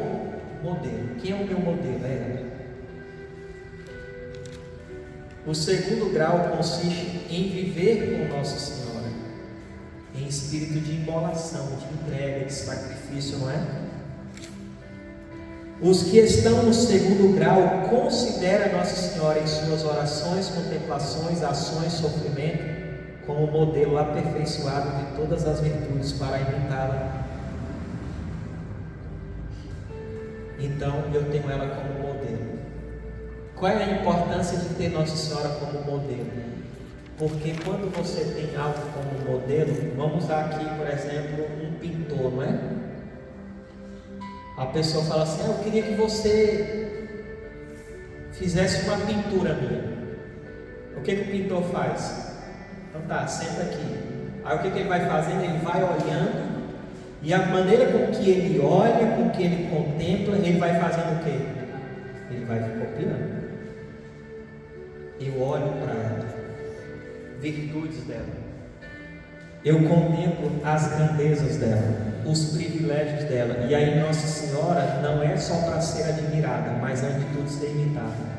modelo. Quem é o meu modelo? É ela. O segundo grau consiste em viver com Nossa Senhora em espírito de imolação, de entrega, de sacrifício, não é? Os que estão no segundo grau consideram Nossa Senhora em suas orações, contemplações, ações, sofrimento como modelo aperfeiçoado de todas as virtudes para imitá-la. Então eu tenho ela como modelo. Qual é a importância de ter Nossa Senhora como modelo? Porque quando você tem algo como modelo, vamos usar aqui, por exemplo, um pintor, não é? A pessoa fala assim: eu queria que você fizesse uma pintura minha. O que o pintor faz? Então tá, senta aqui. Aí o que ele vai fazendo? Ele vai olhando, e a maneira com que ele olha, com que ele contempla, ele vai fazendo o quê? Ele vai copiando. Eu olho para ela, virtudes dela, eu contemplo as grandezas dela, os privilégios dela, e aí Nossa Senhora não é só para ser admirada, mas antes de tudo ser imitada.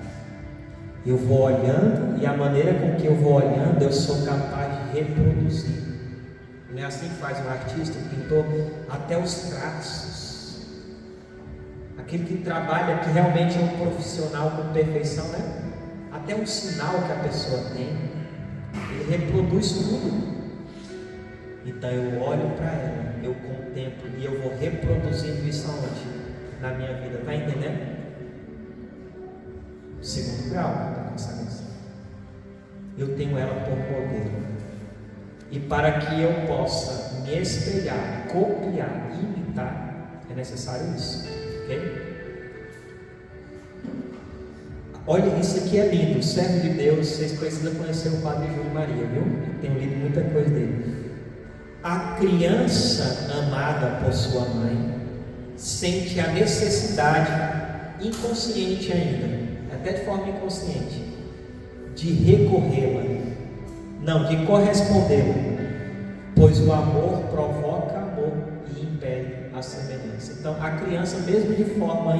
Eu vou olhando, e a maneira com que eu vou olhando, eu sou capaz de reproduzir. Não é assim que faz um artista, um pintor? Até os traços, aquele que trabalha, que realmente é um profissional com perfeição, né? Até um sinal que a pessoa tem, ele reproduz tudo. Então eu olho para ela, eu contemplo e eu vou reproduzindo isso aonde? Na minha vida, está entendendo? Segundo grau da consagração. Eu tenho ela por modelo. E para que eu possa me espelhar, copiar, imitar, é necessário isso, ok? Olha, isso aqui é lindo, servo de Deus, vocês precisam conhecer o Padre Júlio Maria, viu? Eu tenho lido muita coisa dele. A criança amada por sua mãe sente a necessidade, inconsciente ainda, até de forma inconsciente, de recorrê-la, não, de correspondê-la, pois o amor provoca amor e impele a semelhança. Então a criança, mesmo de forma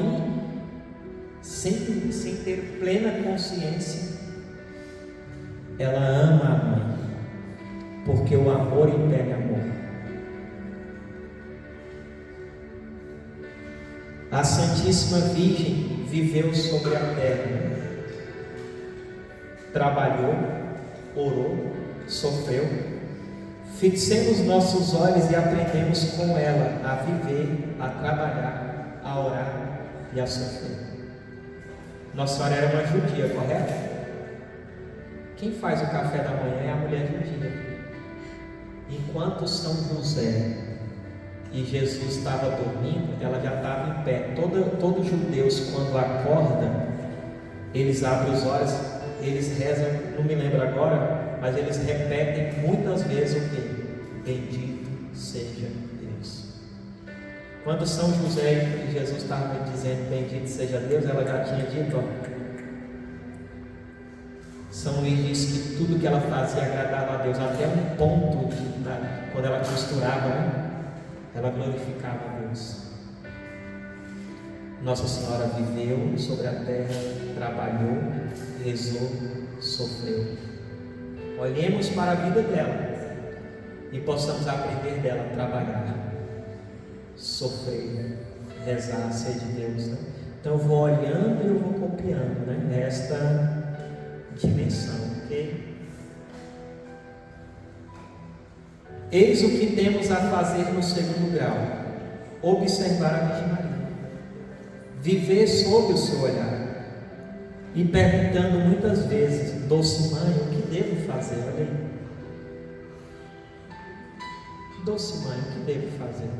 sem ter plena consciência, ela ama a mãe, porque o amor impele amor. A Santíssima Virgem viveu sobre a terra, trabalhou, orou, sofreu. Fixemos nossos olhos e aprendemos com ela a viver, a trabalhar, a orar e a sofrer. Nossa Senhora era uma judia, correto? Quem faz o café da manhã é a mulher judia. Enquanto São José e Jesus estava dormindo, ela já estava em pé. Todos os judeus, quando acordam, eles abrem os olhos, eles rezam, não me lembro agora, mas eles repetem muitas vezes o que? Bendito seja Deus. Quando São José e Jesus estavam dizendo bendito seja Deus, ela já tinha dito, ó, São Luís diz que tudo que ela fazia agradava a Deus, até um ponto quando ela costurava, né? ela glorificava a Deus. Nossa Senhora viveu sobre a terra, trabalhou, rezou, sofreu. Olhemos para a vida dela e possamos aprender dela a trabalhar, sofrer, rezar, ser de Deus, né? Então eu vou olhando e eu vou copiando, né? Esta dimensão, ok? Eis o que temos a fazer no segundo grau: observar a Virgem Maria, viver sob o seu olhar e perguntando muitas vezes: doce mãe, o que devo fazer? Olha aí, doce mãe, o que devo fazer?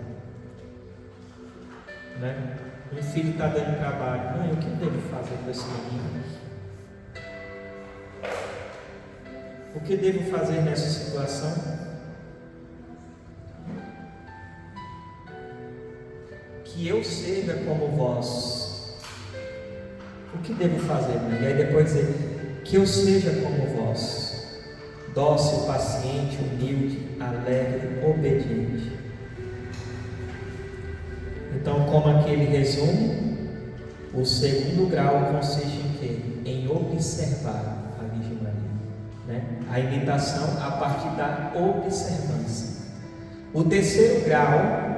Né? Um filho está dando trabalho: mãe, o que devo fazer com esse menino? O que devo fazer nessa situação? Que eu seja como vós. O que devo fazer, mãe? E aí depois dizer: que eu seja como vós, dócil, paciente, humilde, alegre, obediente. Então, como aquele resumo, o segundo grau consiste em quê? Em observar a Virgem Maria, né? A imitação a partir da observância. O terceiro grau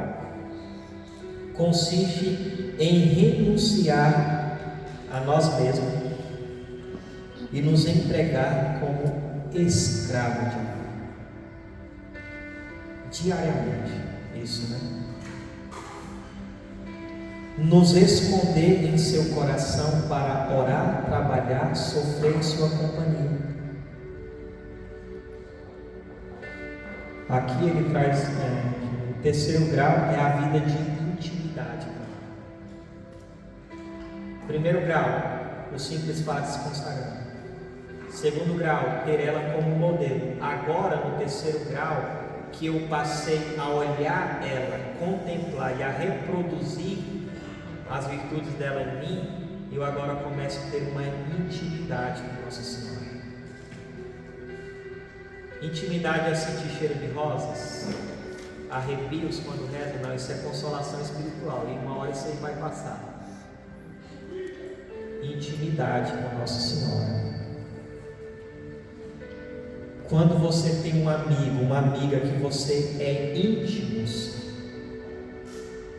consiste em renunciar a nós mesmos e nos entregar como escravo de amor. Diariamente, isso, né? Nos esconder em seu coração para orar, trabalhar, sofrer em sua companhia. Aqui ele traz o terceiro grau é a vida de intimidade. Primeiro grau, o simples fato de se consagrar. Segundo grau, ter ela como modelo. Agora, no terceiro grau, que eu passei a olhar ela, contemplar e a reproduzir as virtudes dela em mim, eu agora começo a ter uma intimidade com Nossa Senhora. Intimidade é sentir cheiro de rosas, arrepios quando reza? Não, isso é consolação espiritual, e uma hora isso aí vai passar. Intimidade com Nossa Senhora. Quando você tem um amigo, uma amiga que você é íntimos,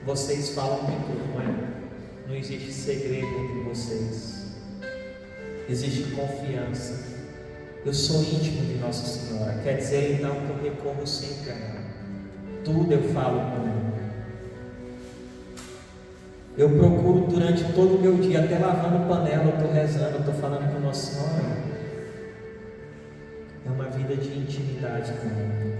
vocês falam de tudo, não é? Não existe segredo entre vocês, existe confiança. Eu sou íntimo de Nossa Senhora, quer dizer então que eu recorro sempre a ela, tudo eu falo com ela. Eu procuro durante todo o meu dia, até lavando panela, eu estou rezando, eu estou falando com Nossa Senhora. É uma vida de intimidade com ela.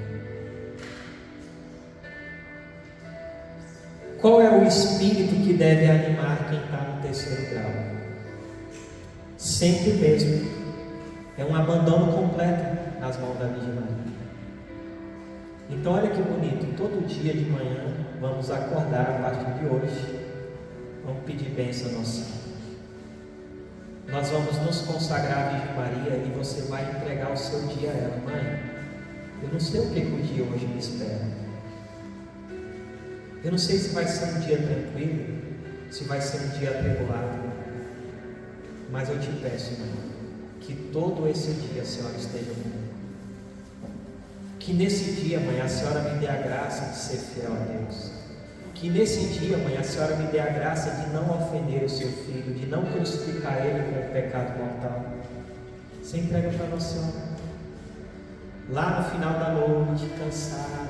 Qual é o espírito que deve animar quem está no terceiro grau? Sempre mesmo. É um abandono completo nas mãos da Virgem Maria. Então olha que bonito, todo dia de manhã vamos acordar a partir de hoje, vamos pedir bênção a Nossa Senhora. Nós vamos nos consagrar à Virgem Maria e você vai entregar o seu dia a ela. Mãe, eu não sei o que o dia hoje me espera. Eu não sei se vai ser um dia tranquilo, se vai ser um dia atribulado, mas eu te peço, mãe, que todo esse dia a senhora esteja comigo. Que nesse dia, mãe, a senhora me dê a graça de ser fiel a Deus. Que nesse dia, mãe, a senhora me dê a graça de não ofender o seu filho, de não crucificar ele com o pecado mortal. Você entrega para Nossa Senhora. Lá no final da noite, cansada,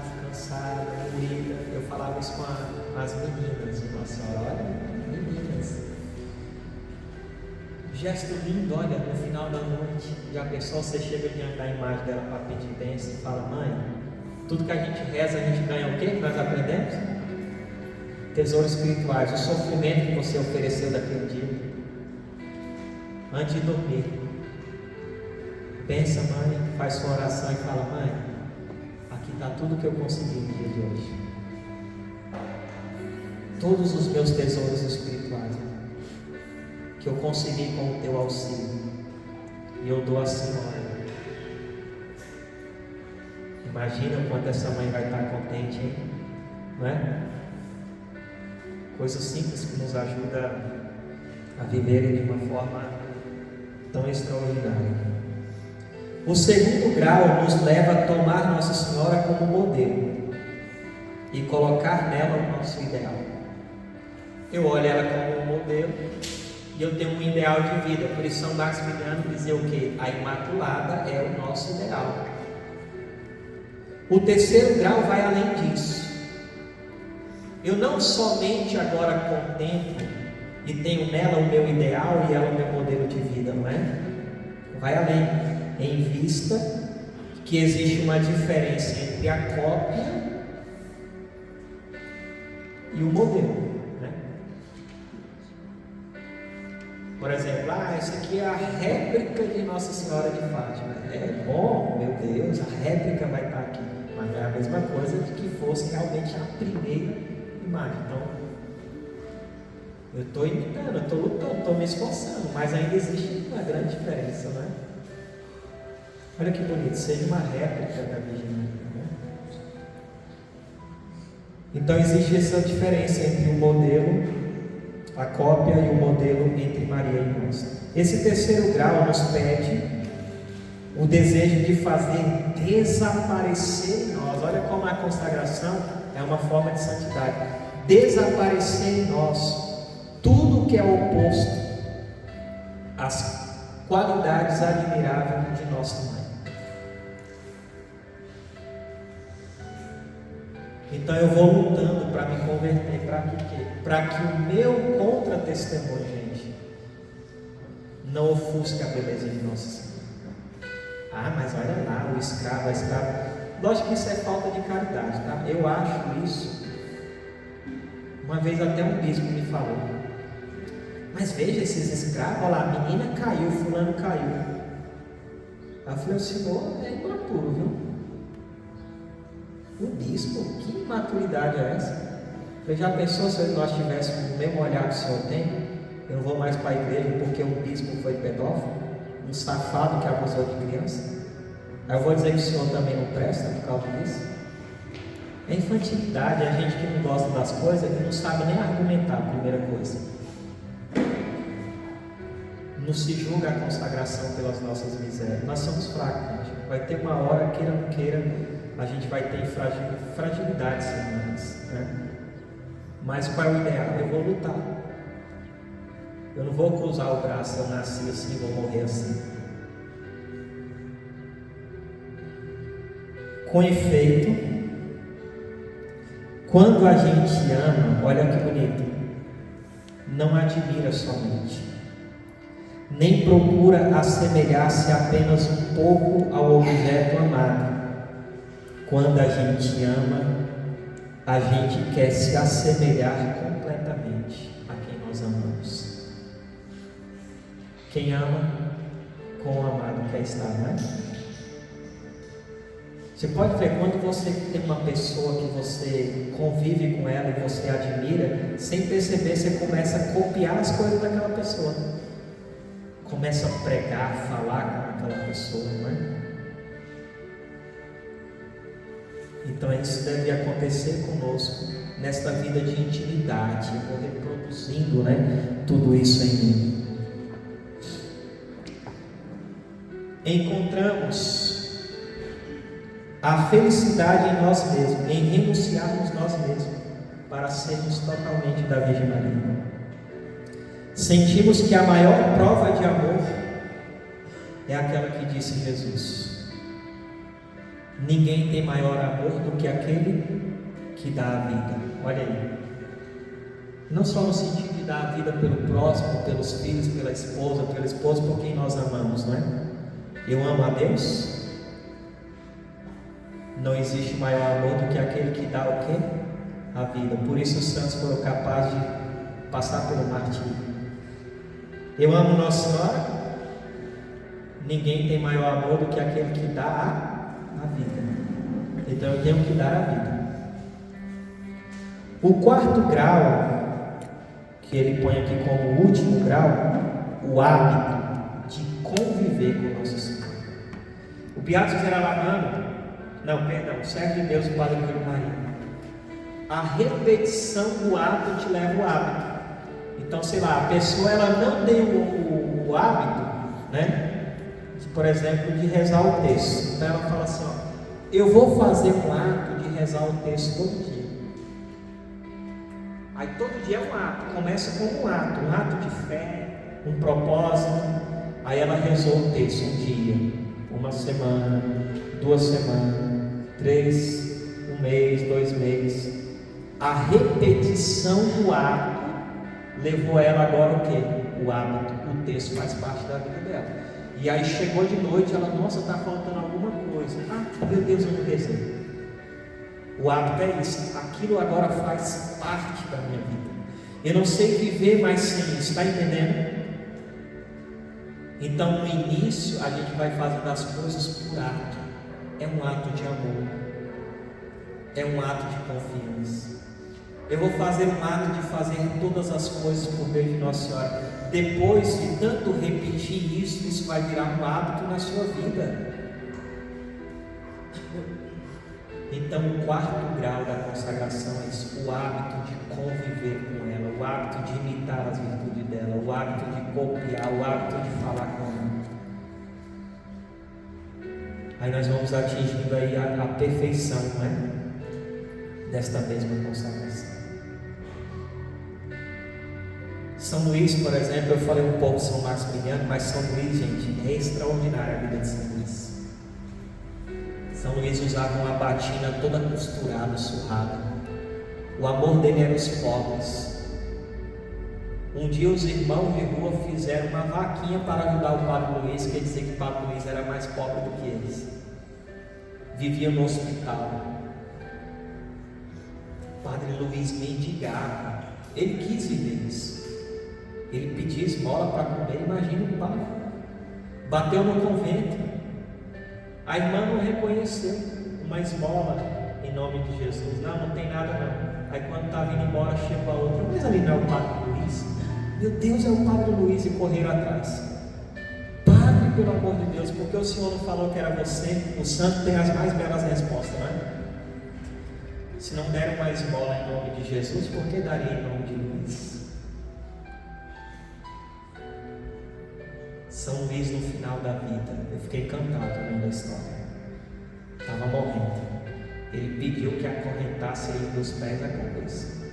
doída, eu falava isso com as meninas de Nossa Senhora. Olha, meninas. Gesto lindo, olha, no final da noite, já pensou, você chega diante da imagem dela para pedir bênção e fala: mãe, tudo que a gente reza, a gente ganha o quê? Nós aprendemos? Tesouros espirituais, o sofrimento que você ofereceu daquele dia. Antes de dormir, pensa, mãe, faz sua oração e fala: mãe, aqui está tudo que eu consegui no dia de hoje. Todos os meus tesouros espirituais que eu consegui com o teu auxílio, e eu dou a senhora. Imagina o quanto essa mãe vai estar contente, hein? não é? Coisas simples que nos ajudam a viver de uma forma tão extraordinária. O segundo grau nos leva a tomar Nossa Senhora como modelo e colocar nela o nosso ideal. Eu olho ela como um modelo e eu tenho um ideal de vida. Por isso São Maximiliano dizia o quê? A Imaculada é o nosso ideal. O terceiro grau vai além disso. Eu não somente agora contemplo e tenho nela o meu ideal e ela o meu modelo de vida, não é? Vai além, em vista que existe uma diferença entre a cópia e o modelo, né? Por exemplo, essa aqui é a réplica de Nossa Senhora de Fátima. É bom, meu Deus, a réplica vai estar aqui, mas é a mesma coisa de que fosse realmente a primeira imagem. Então, eu estou imitando, eu estou lutando, estou me esforçando, mas ainda existe uma grande diferença, né? Olha que bonito, seja uma réplica da Virgem Maria, né? Então existe essa diferença entre o modelo, a cópia e o modelo entre Maria e nós. Esse terceiro grau nos pede o desejo de fazer desaparecer em nós. Olha como a consagração é uma forma de santidade. Desaparecer em nós tudo que é oposto às qualidades admiráveis de nossa mãe. Então eu vou lutando para me converter, para quê? Para que o meu contra-testemunho, gente, não ofusque a beleza de Nossa Senhora. Mas olha lá, o escravo, a escrava. Lógico que isso é falta de caridade, tá? Eu acho isso. Uma vez até um bispo me falou. Mas veja esses escravos, olha lá, a menina caiu, fulano caiu. Aí eu falei, o senhor é imaturo, viu? O bispo, que imaturidade é essa? Você já pensou se nós tivéssemos o mesmo olhar que o senhor tem? Eu não vou mais para a igreja porque um bispo foi pedófilo, um safado que abusou de criança. Aí eu vou dizer que o senhor também não presta por causa disso? É infantilidade, é a gente que não gosta das coisas e não sabe nem argumentar, a primeira coisa. Não se julga a consagração pelas nossas misérias. Nós somos fracos, gente. Vai ter uma hora, queira ou não queira, a gente vai ter fragilidades humanas, né? Mas qual é o ideal? Eu vou lutar. Eu não vou cruzar o braço, eu nasci assim, vou morrer assim. Com efeito, quando a gente ama, olha que bonito, não admira somente, nem procura assemelhar-se apenas um pouco ao objeto amado. Quando a gente ama, a gente quer se assemelhar completamente a quem nós amamos. Quem ama, com o amado quer estar, não é? Você pode ver, quando você tem uma pessoa que você convive com ela e você admira, sem perceber, você começa a copiar as coisas daquela pessoa. Começa a pregar, falar com aquela pessoa, não é? Então isso deve acontecer conosco nesta vida de intimidade. Eu vou reproduzindo, né, tudo isso em mim. Encontramos a felicidade em nós mesmos, em renunciarmos nós mesmos para sermos totalmente da Virgem Maria. Sentimos que a maior prova de amor é aquela que disse Jesus: ninguém tem maior amor do que aquele que dá a vida. Olha aí. Não só no sentido de dar a vida pelo próximo, pelos filhos, pela esposa, pelo esposo, por quem nós amamos, não é? Eu amo a Deus. Não existe maior amor do que aquele que dá o quê? A vida. Por isso os santos foram capazes de passar pelo martírio. Eu amo Nossa Senhora. Ninguém tem maior amor do que aquele que dá a vida. Então eu tenho que dar a vida. O quarto grau, que ele põe aqui como último grau, o hábito de conviver com Nossa Senhora. O Beato Geraldo Amando, o servo de Deus, o Padre Júlio Maria, A repetição do ato te leva ao hábito. Então, sei lá, a pessoa ela não tem o hábito, né? Por exemplo, de rezar o texto. Então ela fala assim, ó, eu vou fazer um ato de rezar o texto todo dia. Aí todo dia é um ato, começa com um ato de fé, um propósito. Aí ela rezou o texto um dia, uma semana, 2 semanas, 3, 1 mês, 2 meses. A repetição do ato levou ela agora o quê? O hábito. O texto faz parte da vida dela. E aí chegou de noite, ela, nossa, está faltando alguma coisa. Ah, meu Deus, eu não rezei. O hábito é isso. Aquilo agora faz parte da minha vida. Eu não sei viver mais sem isso, está entendendo? Então no início a gente vai fazendo as coisas por ato. É um ato de amor. É um ato de confiança. Eu vou fazer um ato de fazer todas as coisas por meio de Nossa Senhora. Depois de tanto repetir isso, isso vai virar um hábito na sua vida. Então o 4º grau da consagração é isso, o hábito de conviver com ela, o hábito de imitar as virtudes dela, o hábito de copiar, o hábito de falar com ela. Aí nós vamos atingindo aí a perfeição, não é? Desta mesma consagração. São Luís, por exemplo, eu falei um pouco de São Maximiliano, mas São Luís, gente, é extraordinária a vida de São Luís. São Luís usava uma batina toda costurada, surrada. O amor dele era os pobres. Um dia os irmãos de rua fizeram uma vaquinha para ajudar o Padre Luís, quer dizer que o Padre Luís era mais pobre do que eles. Vivia no hospital. O Padre Luís mendigava. Ele quis viver isso. Ele pedia esmola para comer, imagina o padre. Bateu no convento. A irmã não reconheceu uma esmola em nome de Jesus. Não tem nada não. Aí quando estava indo embora, chegou a outra. Mas ali não é o Padre Luís? Meu Deus, é o Padre Luís, e correram atrás. Padre, pelo amor de Deus, porque o Senhor não falou que era você? O santo tem as mais belas respostas, não é? Se não deram uma esmola em nome de Jesus, por que daria em nome de Luís? São Luís no final da vida, eu fiquei encantado lendo a história. Estava morrendo. Ele pediu que acorrentasse ele dos pés à cabeça.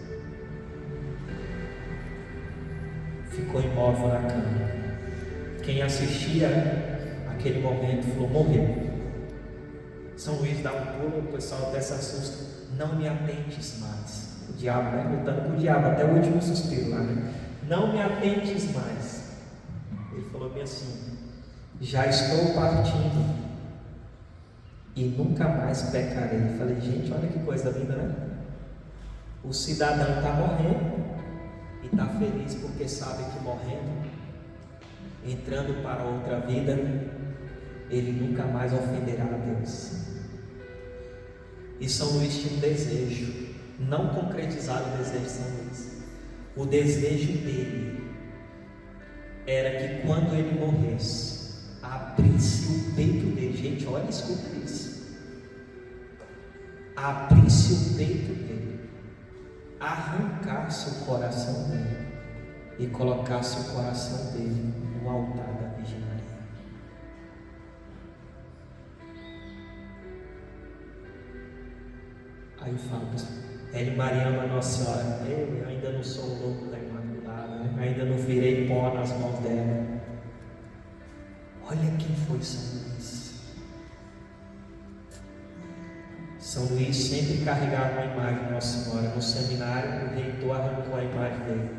Ficou imóvel na cama. Quem assistia aquele momento falou: morreu. São Luís dá um pulo, o pessoal até se assusta. Não me atentes mais. O diabo, né? Lutando com o diabo até o último suspiro lá, né? Não me atentes mais. Ele falou bem assim: já estou partindo e nunca mais pecarei. Eu falei, gente, olha que coisa linda, né? O cidadão está morrendo e está feliz porque sabe que morrendo, entrando para outra vida, ele nunca mais ofenderá a Deus. E São Luís tinha um desejo, não concretizado o desejo de São Luís. O desejo dele era que quando ele morresse, abrisse o peito dele. Gente, olha, escuta isso. Abrisse o peito dele, arrancasse o coração dele e colocasse o coração dele no altar da Virgem Maria. Aí eu falo, L. Mariana, Nossa Senhora, eu ainda não sou o louco da Imaculada, né? Ainda não virei pó nas mãos dela. Olha quem foi São Luís. São Luís sempre carregava uma imagem de Nossa Senhora. No seminário, o reitor arrancou a imagem dele.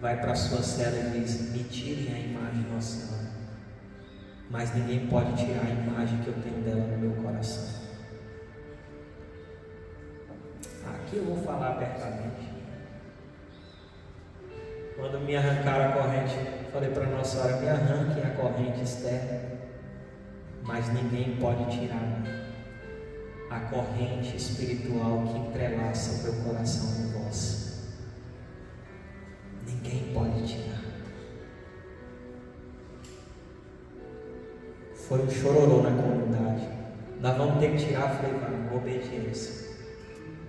Vai para a sua cela e diz: me tirem a imagem de Nossa Senhora, mas ninguém pode tirar a imagem que eu tenho dela no meu coração. Aqui eu vou falar abertamente. Quando me arrancaram a corrente, falei para Nossa Senhora: me arranquem a corrente externa, mas ninguém pode tirar a corrente espiritual que entrelaça o meu coração no vosso. Ninguém pode tirar. Foi um chororô na comunidade. Nós vamos ter que tirar. Falei: vamos, obediência.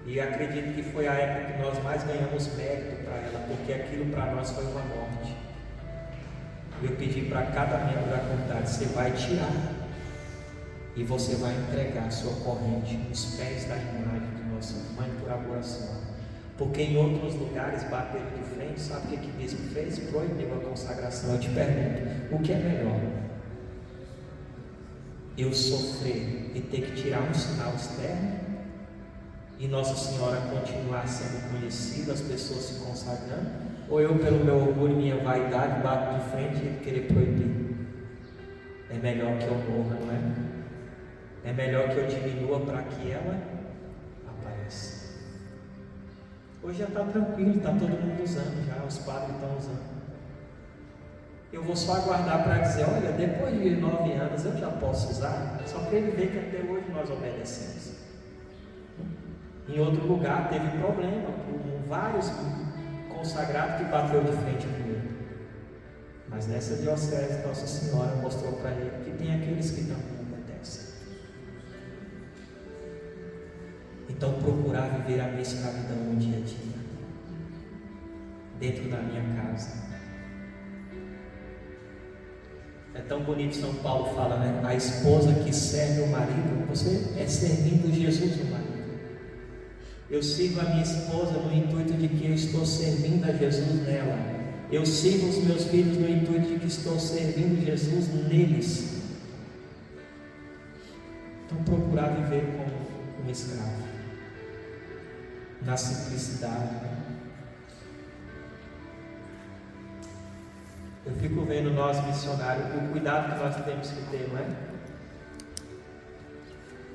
E acredito que foi a época que nós mais ganhamos mérito para ela, porque aquilo para nós foi uma morte. Eu pedi para cada membro da comunidade: você vai tirar e você vai entregar sua corrente nos pés da imagem de nossa mãe por amor à senhora. Porque em outros lugares bateram de frente. Sabe o que o bispo fez? Proibiu a consagração. Eu te pergunto, o que é melhor? Eu sofrer e ter que tirar um sinal externo e Nossa Senhora continuar sendo conhecida, as pessoas se consagrando, ou eu, pelo meu orgulho e minha vaidade, bato de frente e querer proibir? É melhor que eu morra, não é? É melhor que eu diminua para que ela apareça. Hoje já está tranquilo, está todo mundo usando, já os padres estão usando. Eu vou só aguardar para dizer: olha, depois de 9 anos eu já posso usar, só para ele ver que até hoje nós obedecemos. Em outro lugar teve problema, com vários consagrados que bateu de frente comigo. Mas nessa diocese, Nossa Senhora mostrou para ele que tem aqueles que não obedecem. Então, procurar viver a minha escravidão no dia a dia, dentro da minha casa. É tão bonito, São Paulo fala, né? A esposa que serve o marido, você é servindo Jesus o marido. Eu sirvo a minha esposa no intuito de que eu estou servindo a Jesus nela. Eu sirvo os meus filhos no intuito de que estou servindo Jesus neles. Então, procurar viver como um escravo, na simplicidade. Eu fico vendo nós missionários, o cuidado que nós temos que ter, não é?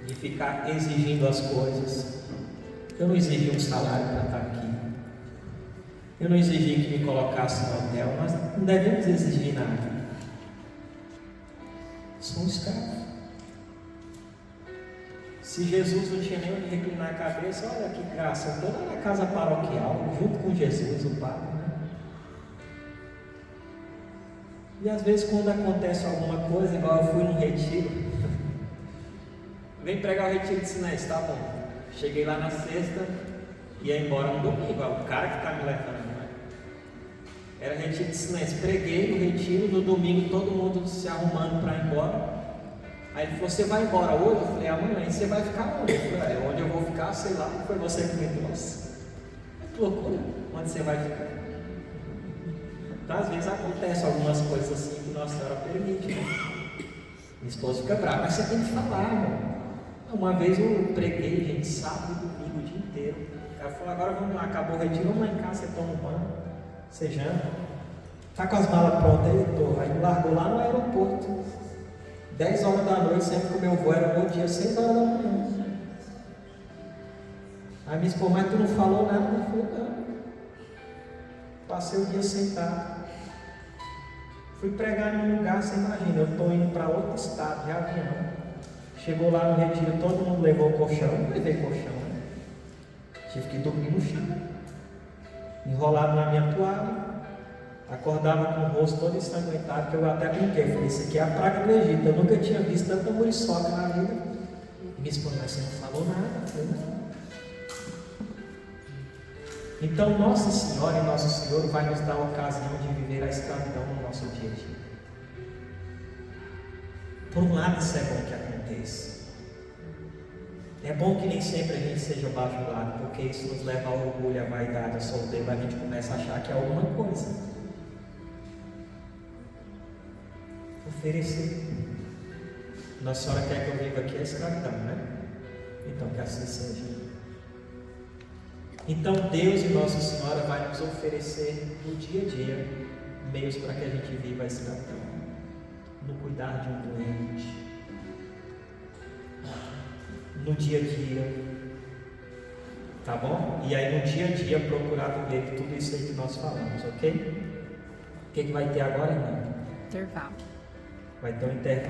De ficar exigindo as coisas. Eu não exigi um salário para estar aqui. Eu não exigi que me colocasse no hotel. Nós não devemos exigir nada. Sou um escravo. Se Jesus não tinha nem onde reclinar a cabeça, olha que graça, eu estou lá na casa paroquial, junto com Jesus, o Padre, né? E às vezes quando acontece alguma coisa, igual eu fui num retiro, vem pregar o retiro de Sinés, tá bom. Cheguei lá na sexta e ia embora no domingo, o cara que está me levando, né? Era retiro de Sinés, preguei no retiro, no domingo todo mundo se arrumando para ir embora. Aí ele falou: você vai embora hoje? Eu falei: amanhã. E você vai ficar onde? Eu falei: onde eu vou ficar, sei lá, foi você que me trouxe. Que loucura, onde você vai ficar? Então às vezes acontece algumas coisas assim que Nossa Senhora permite, né? Minha esposa fica brava, mas você tem que falar, irmão. Uma vez eu preguei, gente, sábado e domingo o dia inteiro. O cara falou: agora vamos lá, acabou o retiro, vamos lá em casa, você toma um banho, você janta. Tá com as malas prontas aí? Tô. Aí me largou lá no aeroporto, 10 horas da noite, sempre que o meu voo era no dia, 6 horas da manhã. Aí minha esposa: mas tu não falou nada? Eu falei: não. Passei o dia sentado. Fui pregar em um lugar, você imagina, eu estou indo para outro estado de avião. Chegou lá no retiro, todo mundo levou o colchão. Eu não levei colchão, né? Tive que dormir no chão, enrolado na minha toalha. Acordava com o rosto todo ensanguentado, que eu até brinquei. Falei: isso aqui é a praga do Egito. Eu nunca tinha visto tanta muriçoca na vida. E minha esposa: mas você não falou nada? Eu falei: não. Então Nossa Senhora e Nosso Senhor vai nos dar a ocasião de viver a escravidão no nosso dia a dia. Por um lado, isso é bom que aconteça. É bom que nem sempre a gente seja bajulado, porque isso nos leva ao orgulho, à vaidade, à soberba. A gente começa a achar que é alguma coisa. Oferecer. Nossa Senhora quer que eu viva aqui a escravidão, né? Então que assim seja. Então Deus e Nossa Senhora vai nos oferecer no dia a dia meios para que a gente viva a escravidão. No cuidar de um doente, no dia a dia, tá bom? E aí no dia a dia procurar viver tudo isso aí que nós falamos, ok? O que vai ter agora, irmã? Intervalo. Vai ter um intervalo.